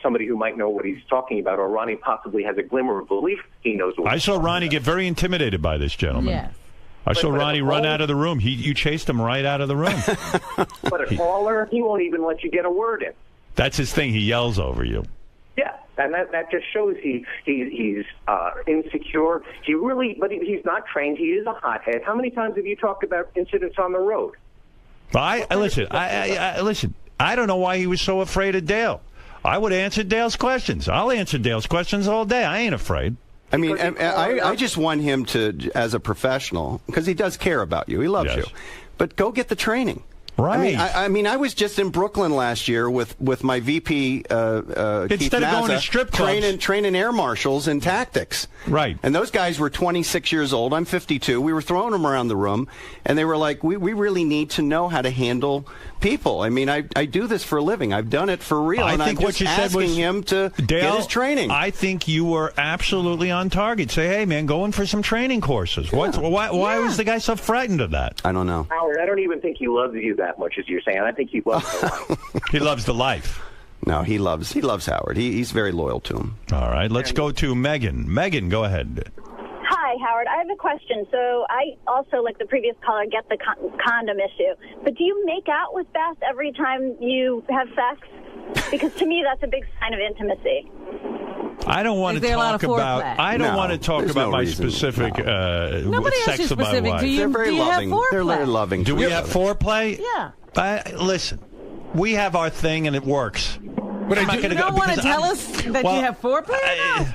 somebody who might know what he's talking about, or Ronnie possibly has a glimmer of belief he knows what I he's saw talking Ronnie get very intimidated by this gentleman. Yes. I saw But Ronnie run out of the room. You chased him right out of the room. But a caller, he won't even let you get a word in. That's his thing. He yells over you. Yeah, and that just shows he's insecure. But he's not trained. He is a hothead. How many times have you talked about incidents on the road? I listen. Listen. I don't know why he was so afraid of Dale. I would answer Dale's questions. I'll answer Dale's questions all day. I ain't afraid. I mean, I just want him to, as a professional, because he does care about you. He loves you. But go get the training. Right. I mean, I was just in Brooklyn last year with my VP, Keith Instead of going to Mazza, strip clubs. training air marshals in tactics. Right. And those guys were 26 years old. I'm 52. We were throwing them around the room, and they were like, we really need to know how to handle people. I mean, I do this for a living. I've done it for real. I and think I'm what just you said asking was, him to Dale, get his training. I think you were absolutely on target. Say, hey, man, go in for some training courses. Why was the guy so frightened of that? I don't know. Howard, I don't even think he loves you that much as you're saying. I think he loves the life. He loves the life. No, he loves Howard. He's very loyal to him. All right, let's go to Megan. Megan, go ahead. Hi, Howard. I have a question. So I also, like the previous caller, get the condom issue. But do you make out with Beth every time you have sex? Because to me, that's a big sign of intimacy. I don't want to talk about. I don't want to talk about my reason. specific Nobody asked you sex of my specific. wife. They're very loving. have foreplay? They're very loving. Do we have foreplay? Yeah. Listen, we have our thing and it works. But You don't want to tell us that you have foreplay?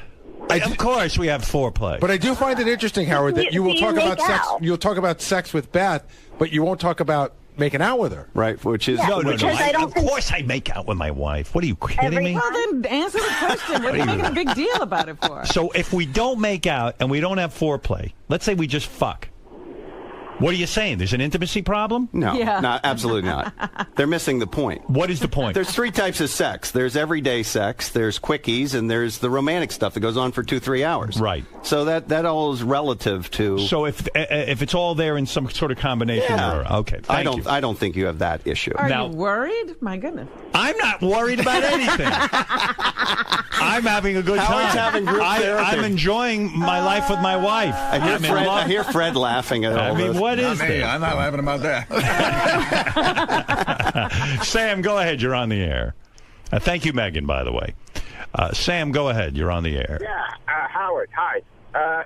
Of course, we have foreplay. But I do find it interesting, Howard, that you will talk about sex. You'll talk about sex with Beth, but you won't talk about making out with her. Right, which is no. Of course, I make out with my wife. What are you kidding me? Well, then answer the question. What are you making a big deal about it for? So if we don't make out and we don't have foreplay, let's say we just fuck. What are you saying? There's an intimacy problem? No, Yeah. not, absolutely not. They're missing the point. What is the point? There's 3 types of sex. There's everyday sex, there's quickies, and there's the romantic stuff that goes on for 2-3 hours. Right. So that all is relative to. So if it's all there in some sort of combination, okay. I don't think you have that issue. Are Now- you worried? My goodness. I'm not worried about anything. I'm having a good time. Howard's having group therapy. I'm enjoying my life with my wife. I hear Fred laughing at all this. What is Not me. this? I'm not laughing about that. Sam, go ahead. You're on the air. Thank you, Megan, by the way. Sam, go ahead. You're on the air. Yeah, Howard, hi.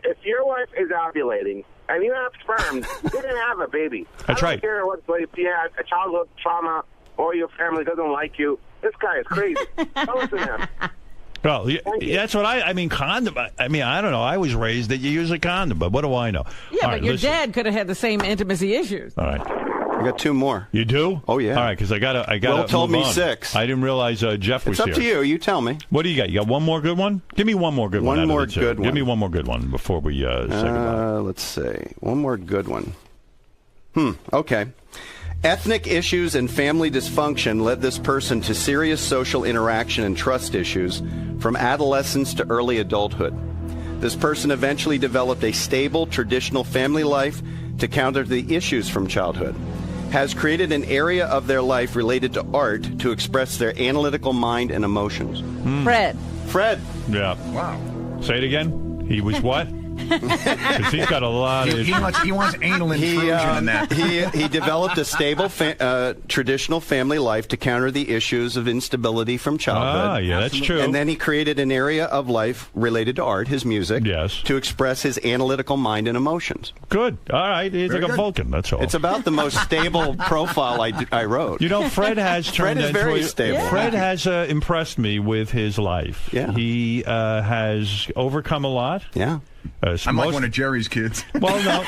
If your wife is ovulating and you have sperm, you didn't have a baby. That's right. I don't care if you had a childhood trauma or your family doesn't like you. This guy is crazy. Don't listen to him. Well, that's what I mean, condom. I mean, I don't know. I was raised that you use a condom, but what do I know? Yeah, All but right, your listen. dad could have had the same intimacy issues. All right. I got 2 more. You do? Oh, yeah. All right, because I got to Will told move me on. 6. I didn't realize Jeff was It's up here. to you. You tell me. What do you got? You got one more good one? Give me one more good one. One more out of the two. good one. Give me one more good one before we say goodbye. Let's see. One more good one. Okay. Ethnic issues and family dysfunction led this person to serious social interaction and trust issues from adolescence to early adulthood. This person eventually developed a stable, traditional family life to counter the issues from childhood. Has created an area of their life related to art to express their analytical mind and emotions. Fred. Yeah. Wow. Say it again. He was what? Because he's got a lot of... He wants anal intrusion in that. He developed a stable, traditional family life to counter the issues of instability from childhood. Ah, yeah, that's true. And then he created an area of life related to art, his music, to express his analytical mind and emotions. Good. All right. He's like a Vulcan, that's all. It's about the most stable profile I wrote. You know, Fred has turned Fred is very stable. Fred has impressed me with his life. Yeah. He has overcome a lot. Yeah. I'm like one of Jerry's kids. Well, no.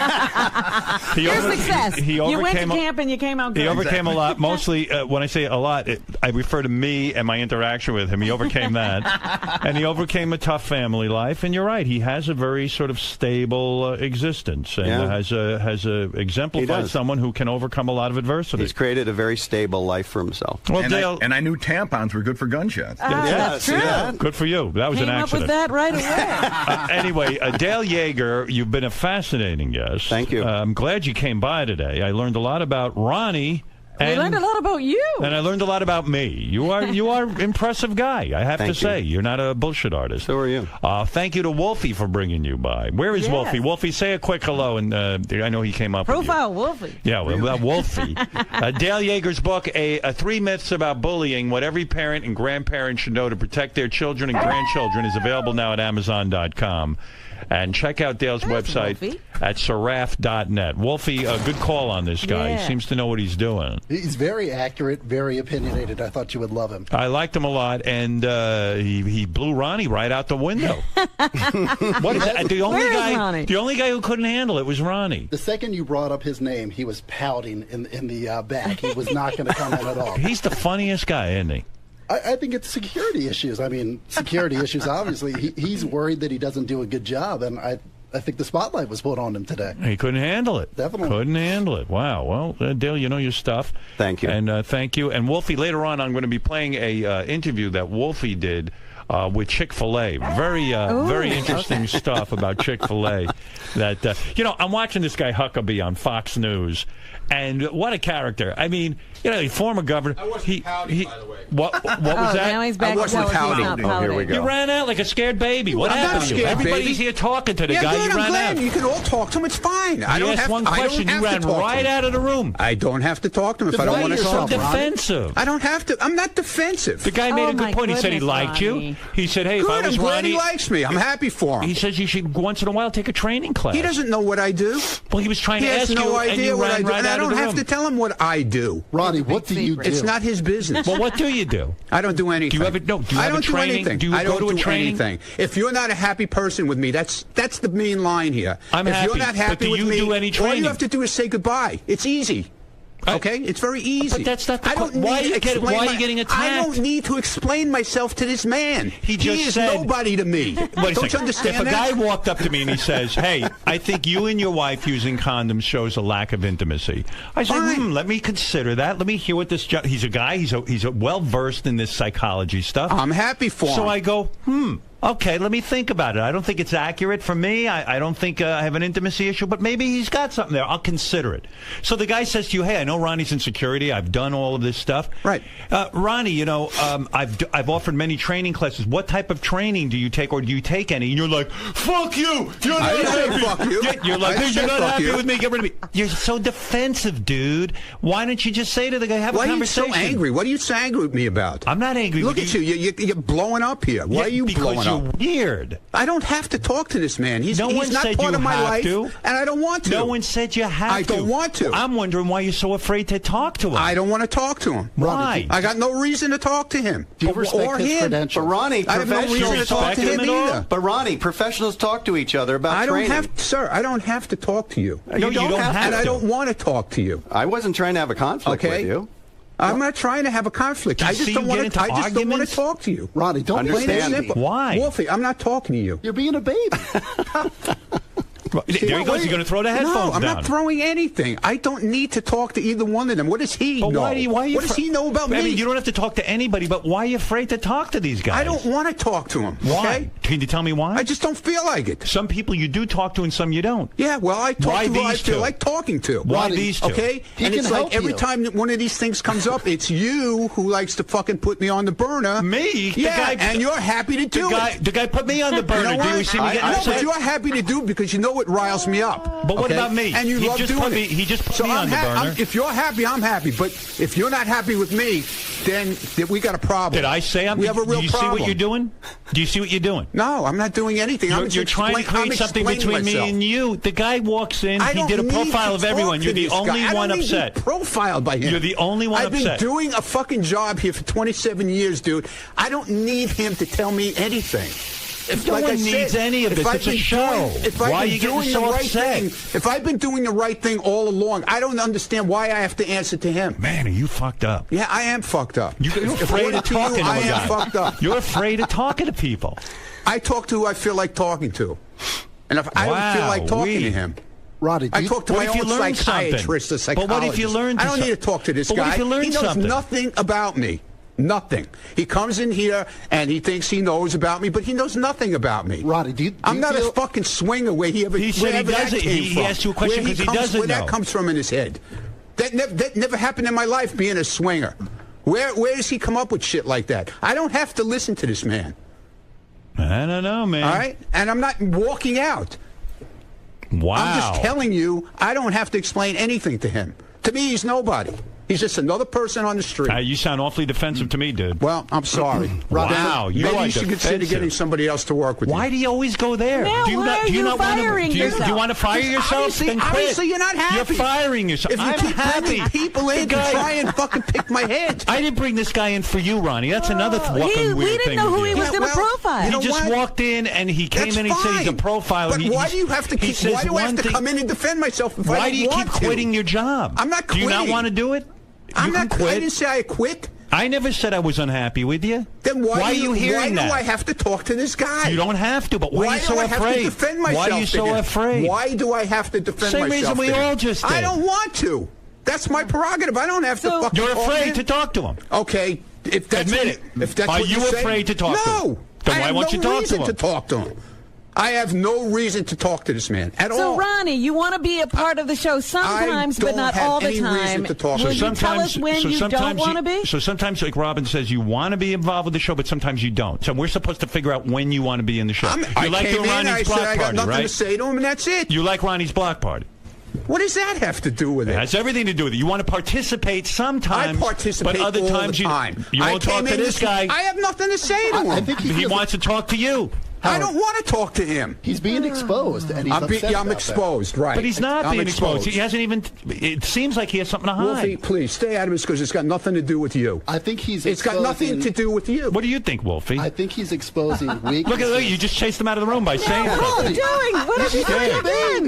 Your success. He you went to overcame camp and you came out good. He overcame a lot. Mostly, when I say a lot, I refer to me and my interaction with him. He overcame that. And he overcame a tough family life. And you're right. He has a very sort of stable existence and has exemplified someone who can overcome a lot of adversity. He's created a very stable life for himself. Well, and, Dale, I knew tampons were good for gunshots. That's true. Good for you. That was Came an accident. up with that right away. Anyway, Dale Yeager, you've been a fascinating guest. Thank you. I'm glad you came by today. I learned a lot about Ronnie. I learned a lot about you. And I learned a lot about me. You are an impressive guy, I have to say. You're not a bullshit artist. So are you. Thank you to Wolfie for bringing you by. Where is Wolfie? Wolfie, say a quick hello. And I know he came up Profile with you. Wolfie. Yeah, well, Wolfie. Dale Yeager's book, 3 Myths About Bullying, What Every Parent and Grandparent Should Know to Protect Their Children and Grandchildren, is available now at Amazon.com. And check out Dale's website at seraph.net. Wolfie, a good call on this guy. Yeah. He seems to know what he's doing. He's very accurate, very opinionated. I thought you would love him. I liked him a lot, and he blew Ronnie right out the window. What is that? The only guy who couldn't handle it was Ronnie. The second you brought up his name, he was pouting in the back. He was not going to come in at all. He's the funniest guy, isn't he? I think it's security issues. I mean, security issues, obviously. He's worried that he doesn't do a good job, and I think the spotlight was put on him today. He couldn't handle it. Definitely. Couldn't handle it. Wow. Well, Dale, you know your stuff. Thank you. And thank you. And Wolfie, later on, I'm going to be playing a interview that Wolfie did with Chick-fil-A. Very interesting stuff about Chick-fil-A. That I'm watching this guy Huckabee on Fox News, and what a character! I mean, former governor. I wasn't pouting, by the way. What was that? Now he's back. I wasn't pouting. Oh, here we go. You ran out like a scared baby. What I'm happened not to you? scared, Everybody's baby. here talking to the Yeah, guy. good, You I'm ran glad. out. You can all talk to him. It's fine. I You don't asked have one I don't question. You have ran to talk right to him. out of the room. I don't have to talk to him if I don't want to You're so talk to him. defensive. I don't have to. I'm not defensive. The guy made a good point. He said he liked you. He said, "Hey, if I Good, was I'm glad Ronnie, he likes me. I'm happy for him. He says you should once in a while take a training class." He doesn't know what I do. Well, he was trying He to has ask no you, idea and you what ran I do, right and I out of don't the have room. to tell him what I do. Ronnie, what do you do? It's not his business. Well, what do you do? I don't do anything. Do you have Do you I have don't a training? do anything. Do you I go don't to a do training? anything. If you're not a happy person with me, that's the main line here. I'm if happy, you're not but happy do with you me, do any all training? you have to do is say goodbye. It's easy. Okay, it's very easy. But that's not the I don't why need are to why are you explain getting attacked? I don't need to explain myself to this man. He just is said, nobody to me. Wait a Don't second. you understand If a that? guy walked up to me and he says, "Hey, I think you and your wife using condoms shows a lack of intimacy," I say, "Let me consider that. Let me hear what this." He's a guy. He's a well versed in this psychology stuff. I'm happy for him. So I go, okay, let me think about it. I don't think it's accurate for me. I don't think I have an intimacy issue, but maybe he's got something there. I'll consider it. So the guy says to you, "Hey, I know Ronnie's in security. I've done all of this stuff." Right. Ronnie, you know, I've offered many training classes. What type of training do you take, or do you take any? And you're like, "Fuck you! You're not I didn't say happy." fuck you. You're like, I didn't "You're say not fuck happy you. with me. Get rid of me." You're so defensive, dude. Why don't you just say to the guy, "Have a Why are you conversation"? so angry? What are you so angry with me about? I'm not angry. Look with at you. You're blowing up here. Why are you blowing because up? you're weird. I don't have to talk to this man. He's No one not said part you of my have life, to. and I don't want to. No one said you have to. I don't want to. I'm wondering why you're so afraid to talk to him. I don't want to talk to him. Why? I got no reason to talk to him. Do you respect or his him. credentials? But Ronnie, I have no reason to professionals talk to him either. But Ronnie, professionals talk to each other about I don't training. have, sir. I don't have to talk to you. No, you don't have and to. I don't want to talk to you. I wasn't trying to have a conflict Okay. with you. I'm not trying to have a conflict. Do you I just see don't him want get to. I into just don't want arguments? to talk to you. Ronnie, don't be Plain and Understand baby. simple. Why? Wolfie? I'm not talking to you. You're being a baby. There he goes. He's going to throw the headphones No, I'm down. not throwing anything. I don't need to talk to either one of them. What does he But know? why What does he know about me? I mean, you don't have to talk to anybody, but why are you afraid to talk to these guys? I don't want to talk to him. Why? Okay? Can you tell me why? I just don't feel like it. Some people you do talk to and some you don't. Yeah, well, I talk Why to who I these feel two? like talking to. Why these two? Okay? He And can it's help like every you. time that one of these things comes up, it's you who likes to fucking put me on the burner. Me? The Yeah, guy- and you're happy to do it. The guy put me on the burner. You know Do what? you see me getting No, upset? but you're happy to do it because you know it riles me up. But what okay? about me? And you He love just doing put it. me- he just put so me on the burner. if you're happy, I'm happy. But if you're not happy with me, then we got a problem. Did I say I'm? We have a real do you problem. see what you're doing? Do you see what you're doing? No, I'm not doing anything. You're trying to create something between me and you. The guy walks in. He did a profile of everyone. You're the only one upset. Profiled by him. You're the only one I've upset. been doing a fucking job here for 27 years, dude. I don't need him to tell me anything. No one needs any of this. It's a show. Why are you getting so upset? If I've been doing the right thing all along, I don't understand why I have to answer to him. Man, are you fucked up? Yeah, I am fucked up. You're afraid of talking to I a guy. am fucked up. You're afraid of talking to people. I talk to who I feel like talking to. And if I don't feel like talking to him, Roddy, I talk to my own psychiatrist or psychologist. But what if you learn? I don't need to talk to this but guy. What if you learn he knows something? nothing about me. Nothing. He comes in here and he thinks he knows about me, but he knows nothing about me. Roddy, I'm not a fucking swinger where he ever. He said he wherever that doesn't. came He from. asked you a question Where because he comes- doesn't Where know. that comes from in his head. That never happened in my life. Being a swinger. Where does he come up with shit like that? I don't have to listen to this man. I don't know, man. All right, and I'm not walking out. Wow. I'm just telling you, I don't have to explain anything to him. To me, he's nobody. He's just another person on the street. You sound awfully defensive to me, dude. Well, I'm sorry. Wow, you maybe are you should consider defensive. getting somebody else to work with you. Why do you always go there? Yeah, do you why not, are do you you not want to? firing Do you yourself? want to fire yourself? Then quit. Obviously, you're not happy. You're firing yourself. If you I'm keep happy. bringing people in The to guy- try and fucking pick my head. I didn't bring this guy in for you, Ronnie. That's another fucking weird we thing. didn't know with who he you. was going to profile. you know He just what? walked in and he came That's in and he said he's a fine. profiler. But why do you have to keep? Why do I have to come in and defend myself if I Why don't do you want keep to? quitting your job? I'm not Do you not quitting. want to do it? I'm You can not. quit. I didn't say I quit. I never said I was unhappy with you. Then why are you hearing why that? do I have to talk to this guy? You don't have to, but why are you so do I afraid? have to defend myself? Why are you to so him? afraid? Why do I have to defend Same myself? reason we to him? all just I did. don't want to. That's my prerogative. I don't have to fucking You're call afraid in. to talk to him. Okay, if that's Admit what it. If that's Are what you say, afraid to talk to him? No. Then I why have won't no you talk to reason him? to talk to him. I have no reason to talk to this man at all. So, Ronnie, you want to be a part of the show sometimes, but don't not have all the any time. reason to talk to Will him. you tell us when you don't want to be? So sometimes, like Robin says, you want to be involved with the show, but sometimes you don't. So we're supposed to figure out when you want to be in the show. I You like came doing in, I Ronnie's said block I got party, nothing right? to say to him, and that's it. You like Ronnie's block party. What does that have to do with It it? has everything to do with it. You want to participate sometimes, I participate but other all times the time. you I won't talk came to in this guy. I have nothing to say to him. I think He wants to talk to you. I don't want to talk to him. He's being exposed, and he's upset I'm about exposed, right? But he's not I'm being exposed. exposed. He hasn't even. It seems like he has something to hide. Wolfie, please stay out of this because it's got nothing to do with you. I think he's. It's got nothing to do with you. What do you think, Wolfie? I think he's exposing weaknesses. Look, you just chased him out of the room by saying What are something. you doing? What have you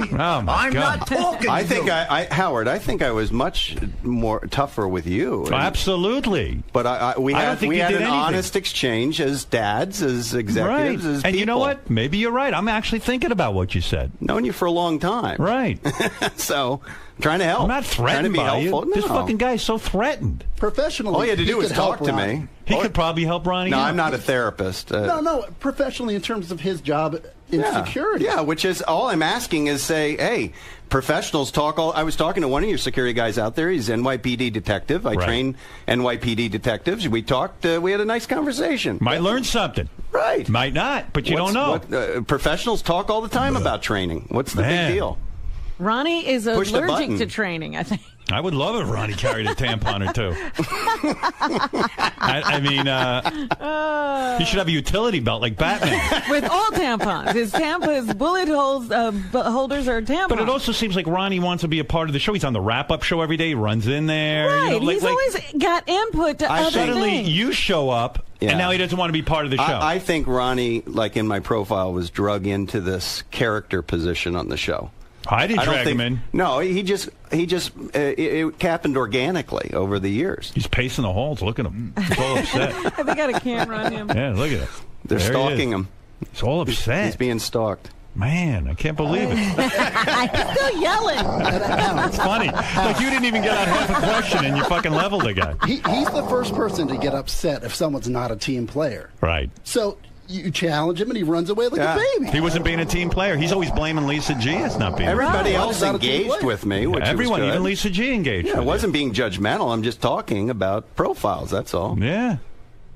done? Oh my I'm God! not talking. I think Howard. I think I was much more tougher with you. Oh, absolutely. But we I don't had think we you had did an anything. honest exchange as dads, as executives, Right. as people. And you know what? Maybe you're right. I'm actually thinking about what you said. Known you for a long time. Right. So, trying to help. I'm not threatened trying to by be helpful. you. This No. fucking guy is so threatened. Professionally, All you had to do was could talk help to Ronnie. me. He could probably help Ronnie. No, out. I'm not a therapist. No, professionally in terms of his job in security. Yeah, which is all I'm asking is say, hey, professionals talk all. I was talking to one of your security guys out there. He's NYPD detective. I train NYPD detectives. We talked. We had a nice conversation. Might learn something. Right. Might not, but you don't know. Professionals talk all the time about training. What's the Man. big deal? Ronnie is Push the allergic button. to training, I think. I would love if Ronnie carried a tampon or two. I mean, he should have a utility belt like Batman. With all tampons. His bullet holes, holders are tampons. But it also seems like Ronnie wants to be a part of the show. He's on the wrap-up show every day. He runs in there. Right. You know, He's always got input to other suddenly things. you show up, and now he doesn't want to be part of the show. I think Ronnie, like in my profile, was drug into this character position on the show. I didn't don't drag him in. No, it happened organically over the years. He's pacing the halls. Look at him. He's all upset. Have they got a camera on him? Yeah, look at it. They're There he stalking is. him. He's all upset. He's being stalked. Man, I can't believe it. He's still yelling. It's funny. Like you didn't even get out half a question and you fucking leveled the guy. He's the first person to get upset if someone's not a team player. Right. So you challenge him and he runs away like a baby. He wasn't being a team player. He's always blaming Lisa G as not being. Everybody a else engaged with me, which everyone, was good. even Lisa G engaged. Yeah, with I wasn't being judgmental. I'm just talking about profiles. That's all. Yeah.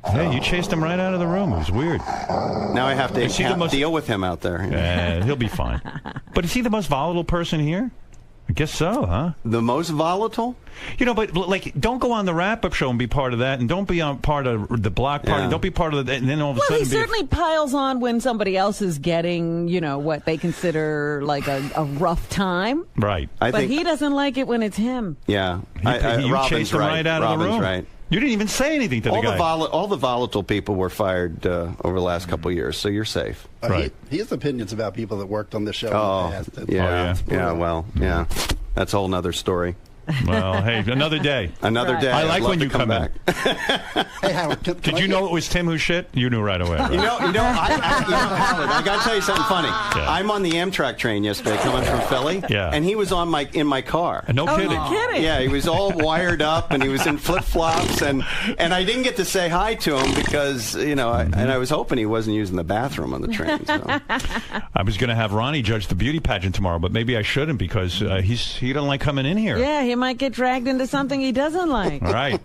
Yeah, you chased him right out of the room. It was weird. Now I have to deal with him out there. Yeah, he'll be fine. But is he the most volatile person here? I guess so, huh? The most volatile? You know, but like, don't go on the wrap-up show and be part of that, and don't be on part of the block party. Yeah. Don't be part of the. And then all of a Well, sudden, he certainly piles on when somebody else is getting, what they consider like a rough time. Right. But he doesn't like it when it's him. Yeah. You Robin's chased him right out of the room. Right. You didn't even say anything to the guy. All the volatile people were fired over the last couple of years, so you're safe. Right. He has opinions about people that worked on the show in the past. Yeah. That's a whole nother story. Well, hey, another day. Another day. I like I'd love when to you come back. Hey, Howard, Did you know it was Tim who shit? You knew right away. Right? Howard, I got to tell you something funny. Yeah. I'm on the Amtrak train yesterday coming from Philly, and he was in my car. No kidding. You're kidding. Yeah, he was all wired up, and he was in flip-flops, and I didn't get to say hi to him because, and I was hoping he wasn't using the bathroom on the train. So. I was going to have Ronnie judge the beauty pageant tomorrow, but maybe I shouldn't because he don't like coming in here. Yeah, he might get dragged into something he doesn't like. All right.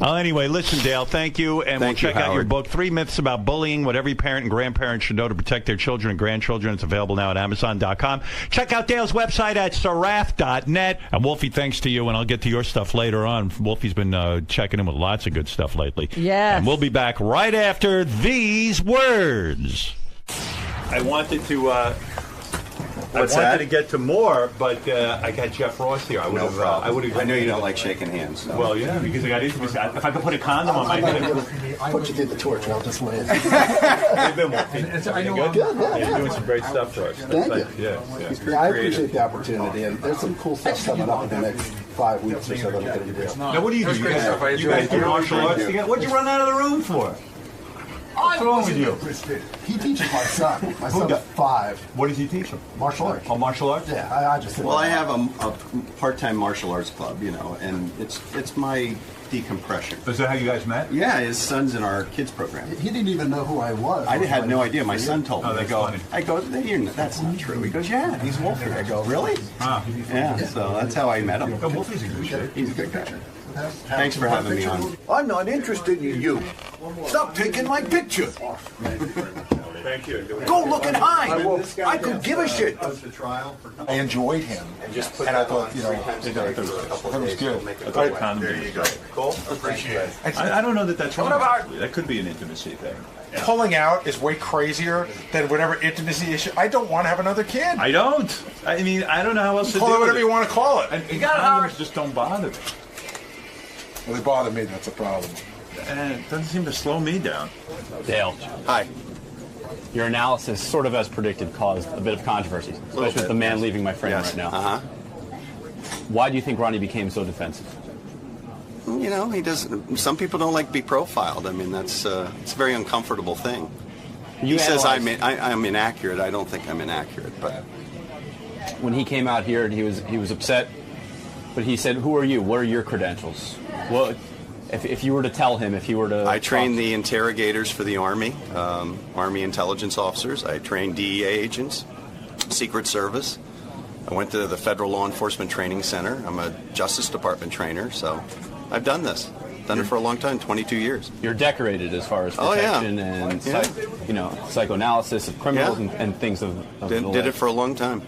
Anyway, listen, Dale, thank you. And we'll check out your book, 3 Myths About Bullying, What Every Parent and Grandparent Should Know to Protect Their Children and Grandchildren. It's available now at Amazon.com. Check out Dale's website at saraf.net. And Wolfie, thanks to you, and I'll get to your stuff later on. Wolfie's been checking in with lots of good stuff lately. Yes. And we'll be back right after these words. I wanted to... I wanted to get to more, but I got Jeff Ross here. I would have. I know you don't like shaking hands. So. Well, yeah, because I got intimacy. If I could put a condom on my head. I'll put you through the torch and I'll just wait. You've been working. Good, Yeah, you're doing some great stuff for us. Thank you. Yeah. I appreciate the opportunity, and there's some cool stuff coming up in the next 5 weeks or so that I'm going to do. Now, what do you do? You guys do martial arts together? What'd you run out of the room for? What's wrong with you? He teaches my son. My son's 5. What does he teach him? Martial arts. Oh, martial arts? Yeah, I just. Well, I have a part-time martial arts club, and it's my decompression. Is that how you guys met? Yeah, his son's in our kids program. He didn't even know who I was. I had no idea. My son told me. Oh, that's funny. I go, that's not true. He goes, yeah, he's Wolfie. I go, really? Yeah, so that's how I met him. Oh, Wolfie's a good shit. He's a good guy. Thanks for having me on. I'm not interested in you. Stop taking my picture. Thank you. Go look and hide. I could give a shit. I enjoyed him, and I thought, that was good. There you go. Cool. Appreciate it. I don't know that that's wrong. That could be an intimacy thing. Pulling out is way crazier than whatever intimacy issue. I don't want to have another kid. I don't. I mean, I don't know how else to do it. Call it whatever you want to call it. And condoms just don't bother me. Well, they bother me. That's a problem. And it doesn't seem to slow me down. Dale. Hi. Your analysis, sort of as predicted, caused a bit of controversy, especially with the man leaving my frame right now. Uh-huh. Why do you think Ronnie became so defensive? You know, he doesn't. Some people don't like to be profiled. I mean, it's a very uncomfortable thing. He says I'm inaccurate. I don't think I'm inaccurate, but when he came out here, he was upset. But he said, "Who are you? What are your credentials?" Well, if you were to tell him, if you were to, I train the interrogators for the Army, Army intelligence officers. I train DEA agents, Secret Service. I went to the Federal Law Enforcement Training Center. I'm a Justice Department trainer, so I've done this. Done it for a long time, 22 years. You're decorated as far as protection and psychoanalysis of criminals and things of did it for a long time.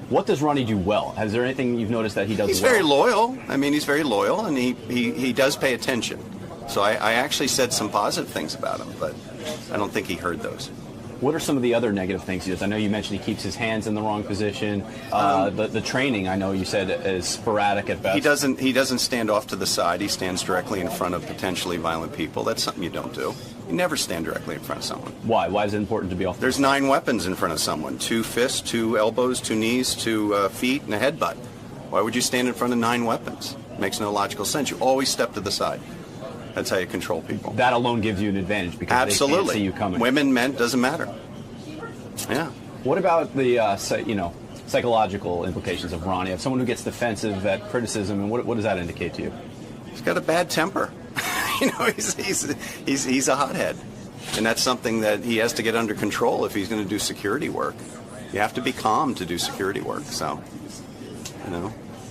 What does Ronnie do well? Is there anything you've noticed that he does well? He's very loyal. I mean, he's very loyal, and he does pay attention. So I actually said some positive things about him, but I don't think he heard those. What are some of the other negative things he does? I know you mentioned he keeps his hands in the wrong position. The training, I know you said, is sporadic at best. He doesn't stand off to the side. He stands directly in front of potentially violent people. That's something you don't do. You never stand directly in front of someone. Why? Why is it important to be off? There's 9 weapons in front of someone: 2 fists, 2 elbows, 2 knees, 2 feet, and a headbutt. Why would you stand in front of 9 weapons? Makes no logical sense. You always step to the side. That's how you control people. That alone gives you an advantage because they can't see you coming. Women, men, doesn't matter. Yeah. What about the psychological implications of Ronnie? If someone who gets defensive at criticism, and what does that indicate to you? He's got a bad temper. He's a hothead, and that's something that he has to get under control if he's going to do security work. You have to be calm to do security work. So,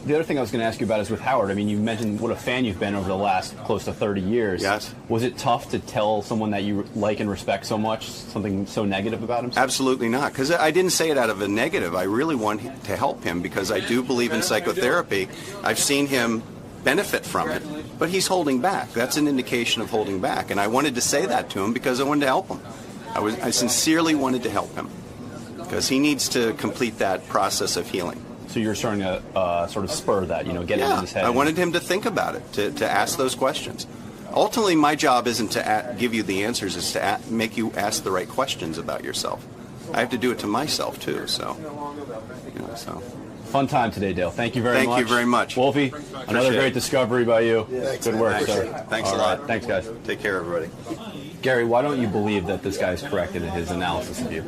The other thing I was going to ask you about is with Howard. I mean, you mentioned what a fan you've been over the last close to 30 years. Yes. Was it tough to tell someone that you like and respect so much something so negative about him? Absolutely not, because I didn't say it out of a negative. I really want to help him because I do believe in psychotherapy. I've seen him benefit from it, but he's holding back. That's an indication of holding back, and I wanted to say that to him because I wanted to help him. I sincerely wanted to help him because he needs to complete that process of healing. So you're starting to sort of spur that, get into his head. I wanted him to think about it, to ask those questions. Ultimately, my job isn't to give you the answers, it's to make you ask the right questions about yourself. I have to do it to myself, too, so. Fun time today, Dale. Thank you very much. Thank you very much. Wolfie, another great discovery by you. Good work, sir. Thanks a lot. Right. Thanks, guys. Take care, everybody. Gary, why don't you believe that this guy is correct in his analysis of you?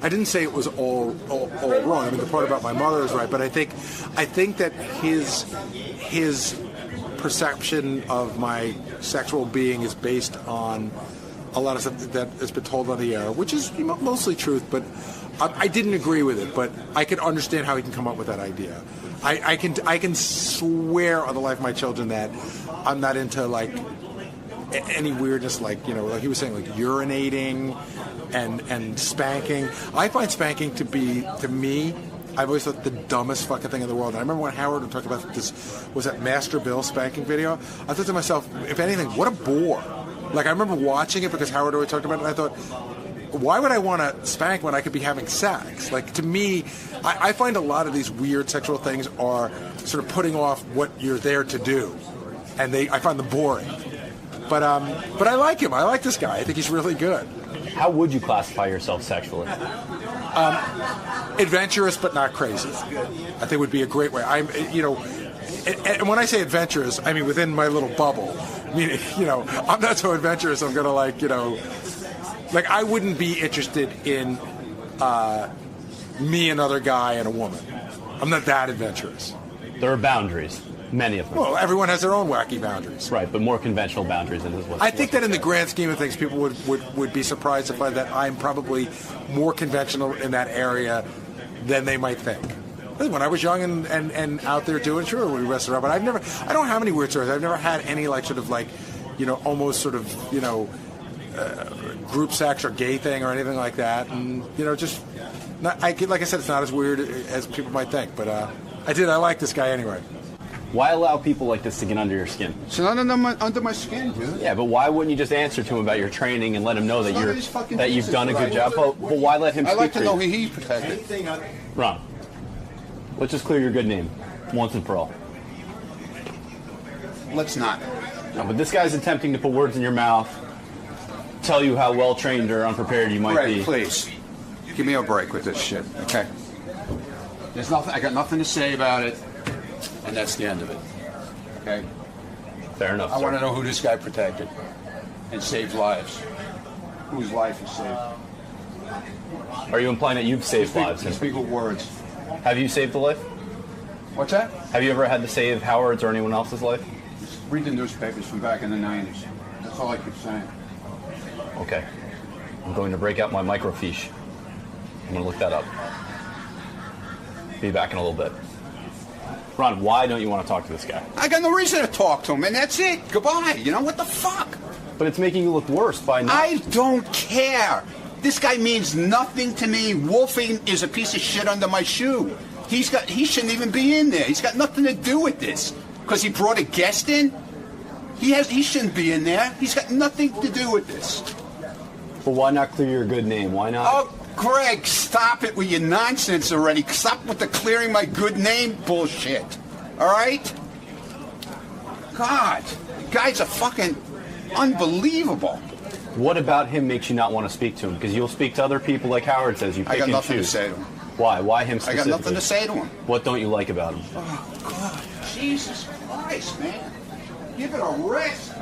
I didn't say it was all wrong. I mean, the part about my mother is right, but I think that his perception of my sexual being is based on a lot of stuff that has been told on the air, which is mostly truth. But I didn't agree with it. But I can understand how he can come up with that idea. I can swear on the life of my children that I'm not into like any weirdness, like he was saying, like urinating and spanking. I find spanking to me, I've always thought the dumbest fucking thing in the world. And I remember when Howard would talk about this, was that Master Bill spanking video? I thought to myself, if anything, what a bore. Like, I remember watching it because Howard always talked about it, and I thought, why would I want to spank when I could be having sex? Like, to me, I find a lot of these weird sexual things are sort of putting off what you're there to do. And I find them boring. But I like him. I like this guy. I think he's really good. How would you classify yourself sexually? Adventurous, but not crazy. I think would be a great way. And when I say adventurous, I mean within my little bubble. Meaning, I'm not so adventurous. I'm gonna like I wouldn't be interested in me, another guy, and a woman. I'm not that adventurous. There are boundaries. Many of them. Well, everyone has their own wacky boundaries. Right, but more conventional boundaries than what. I think that in the grand scheme of things, people would be surprised to find that I'm probably more conventional in that area than they might think. When I was young and out there doing, sure, we wrestled around, but I don't have any weird stories. I've never had any almost sort of, group sex or gay thing or anything like that, and just not, like I said, it's not as weird as people might think, but I like this guy anyway. Why allow people like this to get under your skin? It's not under my skin, dude. Yeah, but why wouldn't you just answer to him about your training and let him know that you've done a good job? But why let him speak I like to for know you? he's protected. Ron, let's just clear your good name once and for all. Let's not. No, but this guy's attempting to put words in your mouth, tell you how well trained or unprepared you might be. Please, give me a break with this shit, okay? There's nothing. I got nothing to say about it, and that's the end of it. Okay. Fair enough. I want to know who this guy protected and saved lives. Whose life is saved? Are you implying that you've saved lives? Speak with words. Have you saved a life? What's that? Have you ever had to save Howard's or anyone else's life? Read the newspapers from back in the 90s. That's all I keep saying. Okay. I'm going to break out my microfiche. I'm going to look that up. Be back in a little bit. Ron, why don't you want to talk to this guy? I got no reason to talk to him, and that's it. Goodbye. What the fuck? But it's making you look worse by not... I don't care. This guy means nothing to me. Wolfing is a piece of shit under my shoe. He shouldn't even be in there. He's got nothing to do with this. Because he brought a guest in? He shouldn't be in there. He's got nothing to do with this. Well, why not clear your good name? Why not? Oh, Greg, stop it with your nonsense already. Stop with the clearing my good name bullshit. All right? God, the guy's a fucking unbelievable. What about him makes you not want to speak to him? Because you'll speak to other people like Howard says. You pick I got and nothing choose. to say to him. Why? Why him specifically? I got nothing to say to him. What don't you like about him? Oh, God. Jesus Christ, man. Give it a rest.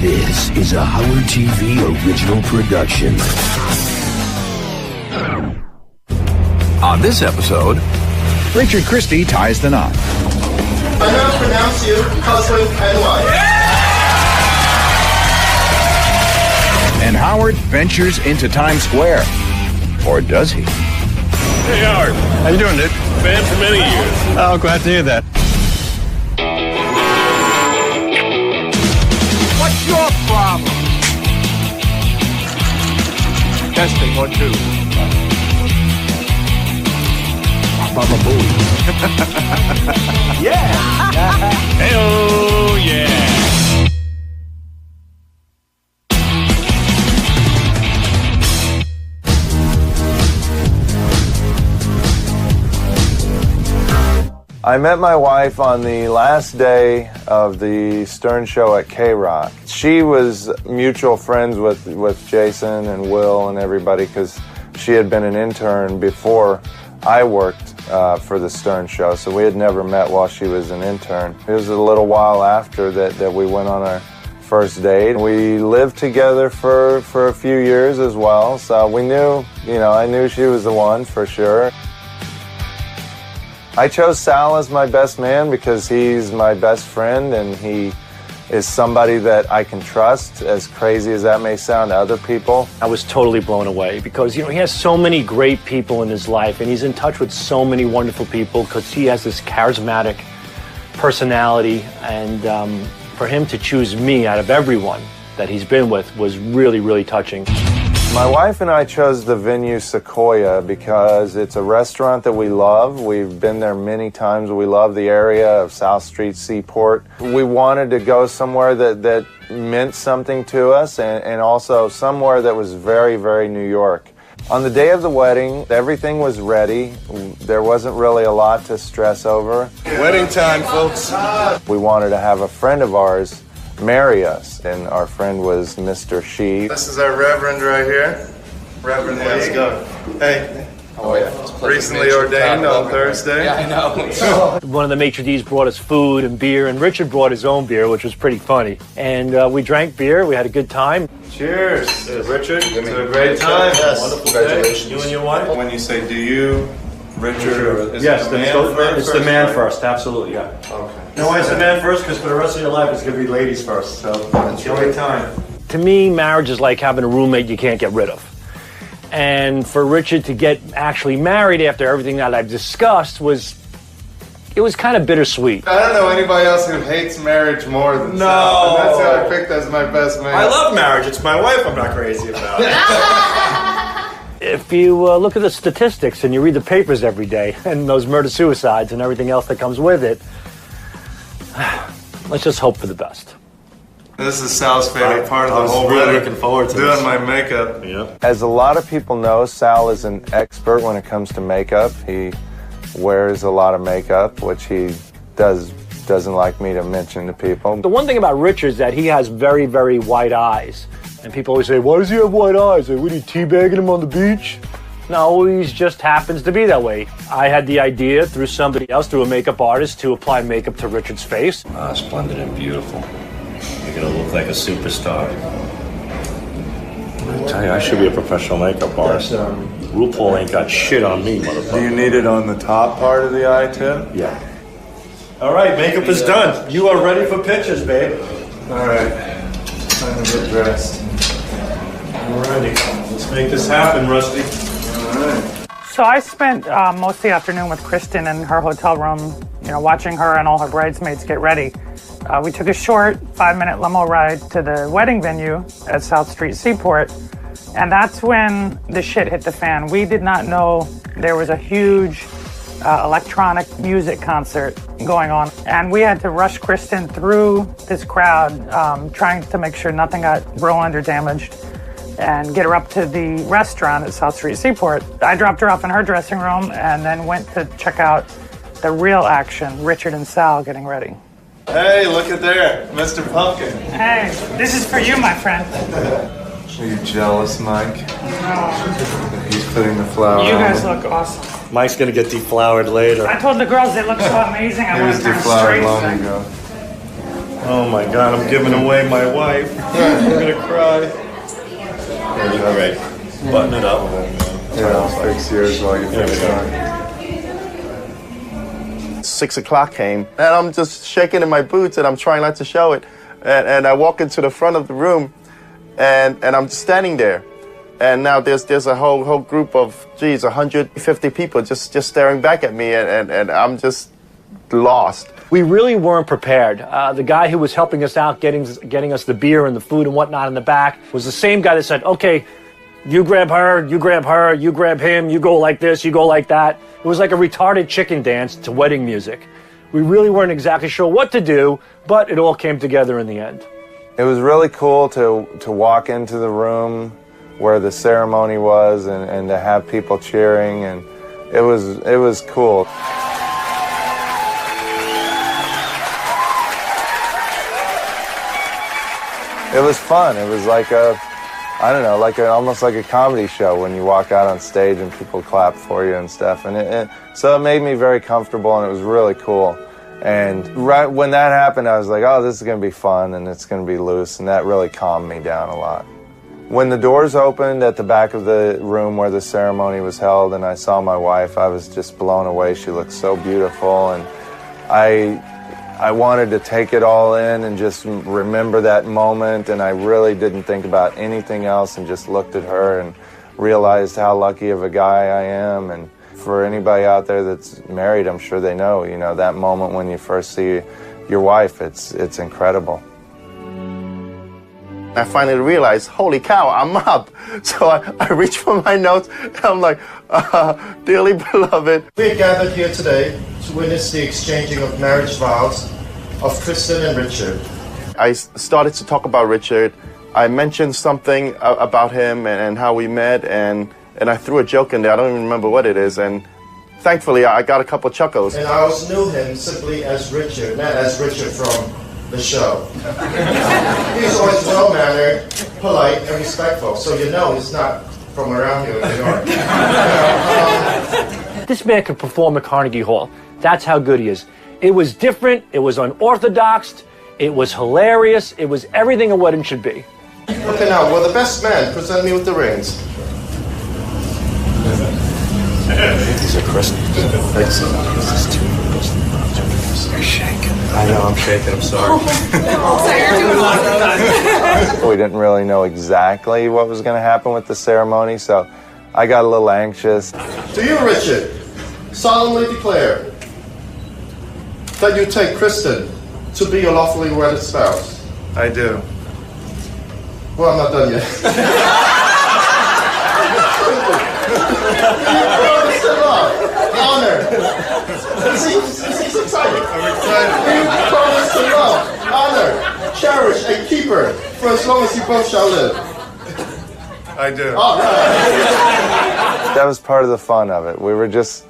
This is a Howard TV original production. On this episode, Richard Christie ties the knot. I now pronounce you hustling NY. And Howard ventures into Times Square. Or does he? Hey, Howard. How you doing, dude? Fan for many years. Oh, glad to hear that. What's your problem? Testing, 1, 2. Baba Booey. Yeah. Hey-oh, yeah. I met my wife on the last day of the Stern Show at K-Rock. She was mutual friends with Jason and Will and everybody because she had been an intern before I worked for the Stern Show, so we had never met while she was an intern. It was a little while after that we went on our first date. We lived together for a few years as well, so we knew, I knew she was the one for sure. I chose Sal as my best man because he's my best friend and he is somebody that I can trust, as crazy as that may sound to other people. I was totally blown away because, he has so many great people in his life and he's in touch with so many wonderful people because he has this charismatic personality, and for him to choose me out of everyone that he's been with was really, really touching. My wife and I chose the venue Sequoia because it's a restaurant that we love. We've been there many times. We love the area of South Street Seaport. We wanted to go somewhere that meant something to us and also somewhere that was very, very New York. On the day of the wedding, everything was ready. There wasn't really a lot to stress over. Wedding time, folks. We wanted to have a friend of ours marry us, and our friend was Mr. She. This is our Reverend right here. Reverend Lee. Let's go. Hey. Oh, yeah. Recently ordained on Thursday. Yeah, I know. One of the maitre d's brought us food and beer, and Richard brought his own beer, which was pretty funny. And we drank beer. We had a good time. Cheers, Richard, to a great time. Yes. Wonderful Congratulations. day. You and your wife? When you say do you, Richard, is Yes, it the man first? it's the man right? first, absolutely, yeah. Okay. No, why it's the man first? Because for the rest of your life, it's going to be ladies first. So enjoy your time. To me, marriage is like having a roommate you can't get rid of. And for Richard to get actually married after everything that I've discussed was kind of bittersweet. I don't know anybody else who hates marriage more than No. Sal, and that's who I picked as my best man. I love marriage. It's my wife I'm not crazy about. If you look at the statistics and you read the papers every day and those murder-suicides and everything else that comes with it, let's just hope for the best. This is Sal's favorite part of I the was whole really wedding. looking forward to doing this. my makeup. Yep. As a lot of people know, Sal is an expert when it comes to makeup. He wears a lot of makeup, which he doesn't like me to mention to people. The one thing about Richard is that he has very, very white eyes. And people always say, why does he have white eyes? Like, what, are you teabagging him on the beach? No, he just happens to be that way. I had the idea through somebody else, through a makeup artist, to apply makeup to Richard's face. Ah, splendid and beautiful. You're gonna look like a superstar. I tell you, I should be a professional makeup artist. RuPaul ain't got shit on me, motherfucker. Do you need it on the top part of the eye too? Yeah. All right, makeup is done. You are ready for pictures, babe. All right. Time to get dressed. All righty. Let's make this happen, Rusty. All right. So I spent most of the afternoon with Kristen in her hotel room, watching her and all her bridesmaids get ready. We took a short 5-minute limo ride to the wedding venue at South Street Seaport, and that's when the shit hit the fan. We did not know there was a huge electronic music concert going on, and we had to rush Kristen through this crowd, trying to make sure nothing got ruined or damaged, and get her up to the restaurant at South Street Seaport. I dropped her off in her dressing room and then went to check out the real action, Richard and Sal getting ready. Hey, look at there, Mr. Pumpkin. Hey, this is for you, my friend. Are you jealous, Mike? He's putting the flower You on guys it. look awesome. Mike's gonna get deflowered later. I told the girls they look so amazing. I He want was to turn deflowered straight. long thing. ago. Oh my God, I'm giving away my wife. I'm gonna cry. All right, button it up. Yeah, I'll fix yours while you fix mine. 6 o'clock came, and I'm just shaking in my boots, and I'm trying not to show it. And I walk into the front of the room, and I'm just standing there. And now there's a whole group of, 150 people just staring back at me, and I'm just lost. We really weren't prepared. The guy who was helping us out, getting us the beer and the food and whatnot in the back, was the same guy that said, okay, you grab her, you grab her, you grab him, you go like this, you go like that. It was like a retarded chicken dance to wedding music. We really weren't exactly sure what to do, but it all came together in the end. It was really cool to walk into the room where the ceremony was and to have people cheering, and it was cool. It was fun. It was like almost like a comedy show when you walk out on stage and people clap for you and stuff. And so it made me very comfortable, and it was really cool. And right when that happened, I was like, oh, this is going to be fun and it's going to be loose. And that really calmed me down a lot. When the doors opened at the back of the room where the ceremony was held and I saw my wife, I was just blown away. She looked so beautiful, and I wanted to take it all in and just remember that moment, and I really didn't think about anything else and just looked at her and realized how lucky of a guy I am. And for anybody out there that's married, I'm sure they know, that moment when you first see your wife, it's incredible. I finally realized, holy cow, I'm up. So I reach for my notes, and I'm like, dearly beloved. We're gathered here today to witness the exchanging of marriage vows of Kristen and Richard. I started to talk about Richard. I mentioned something about him and how we met, and I threw a joke in there. I don't even remember what it is, and thankfully I got a couple chuckles. And I always knew him simply as Richard, not as Richard from the show. He was always well-mannered, polite, and respectful, so you know he's not from around here in New York. This man could perform at Carnegie Hall. That's how good he is. It was different, it was unorthodox, it was hilarious, it was everything a wedding should be. Okay, now, will the best man present me with the rings? These are crystals. This is too. You're shaking. I know, I'm shaking. I'm sorry. We didn't really know exactly what was going to happen with the ceremony, so I got a little anxious. Do you, Richard, solemnly declare that you take Kristen to be your lawfully wedded spouse? I do. Well, I'm not done yet. Honor. He's excited. I'm excited. You promise to love, honor, cherish, and keep her for as long as you both shall live. I do. All right. That was part of the fun of it. We were just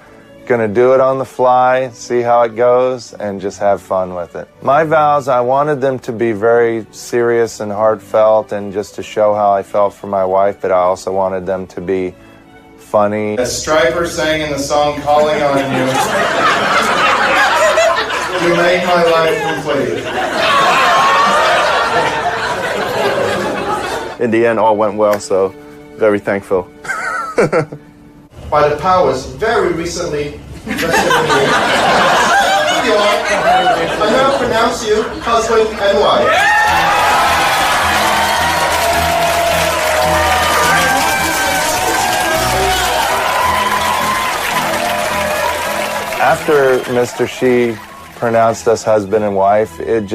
going to do it on the fly, see how it goes, and just have fun with it. My vows, I wanted them to be very serious and heartfelt and just to show how I felt for my wife, but I also wanted them to be funny. As Stryper sang in the song Calling on You, you made my life complete. In the end, all went well, so very thankful. By the powers very recently vested in me, you are, I now pronounce you husband and wife. After Mr. She pronounced us husband and wife, it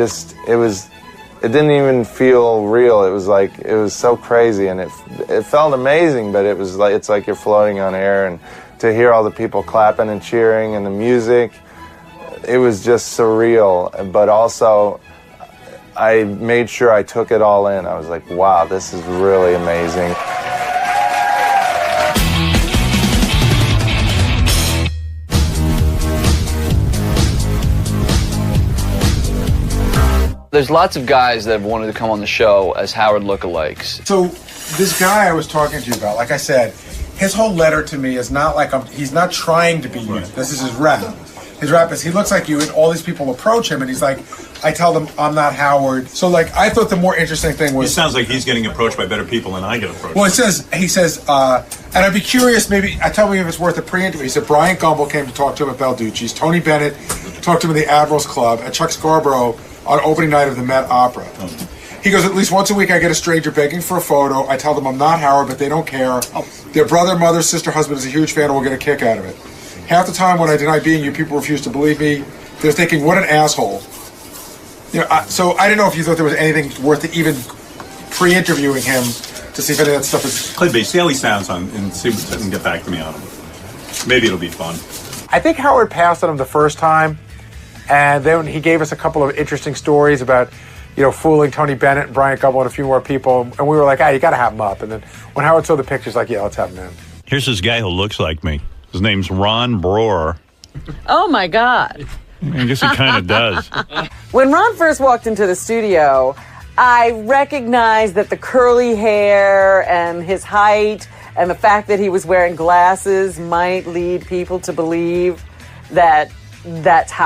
didn't even feel real. It was so crazy, and it felt amazing, but it's like you're floating on air, and to hear all the people clapping and cheering and the music, it was just surreal. But also, I made sure I took it all in. I was like, wow, this is really amazing. There's lots of guys that have wanted to come on the show as Howard lookalikes. So this guy I was talking to you about, like I said, his whole letter to me is not like he's not trying to be you. This is his rap. His rap is he looks like you, and all these people approach him, and he's like, I tell them I'm not Howard. So like I thought the more interesting thing was. It sounds like he's getting approached by better people than I get approached. Well, he says, and I'd be curious, maybe I tell me if it's worth a pre-interview. He said Brian Gumbel came to talk to him at Balducci's. Tony Bennett talked to him at the Admirals Club, and Chuck Scarborough on opening night of the Met Opera. He goes, at least once a week I get a stranger begging for a photo. I tell them I'm not Howard, but they don't care. Their brother, mother, sister, husband is a huge fan and will get a kick out of it. Half the time when I deny being you, people refuse to believe me. They're thinking, what an asshole. So I didn't know if you thought there was anything worth even pre-interviewing him to see if any of that stuff is... Clickbait, see how he sounds on and see what doesn't get back to me on him. Maybe it'll be fun. I think Howard passed on him the first time, and then he gave us a couple of interesting stories about, fooling Tony Bennett and Brian Gumbel and a few more people, and we were like, you got to have him up. And then when Howard saw the pictures, like, yeah, let's have him in. Here's this guy who looks like me. His name's Ron Broer. Oh, my God. I guess he kind of does. When Ron first walked into the studio, I recognized that the curly hair and his height and the fact that he was wearing glasses might lead people to believe that that's how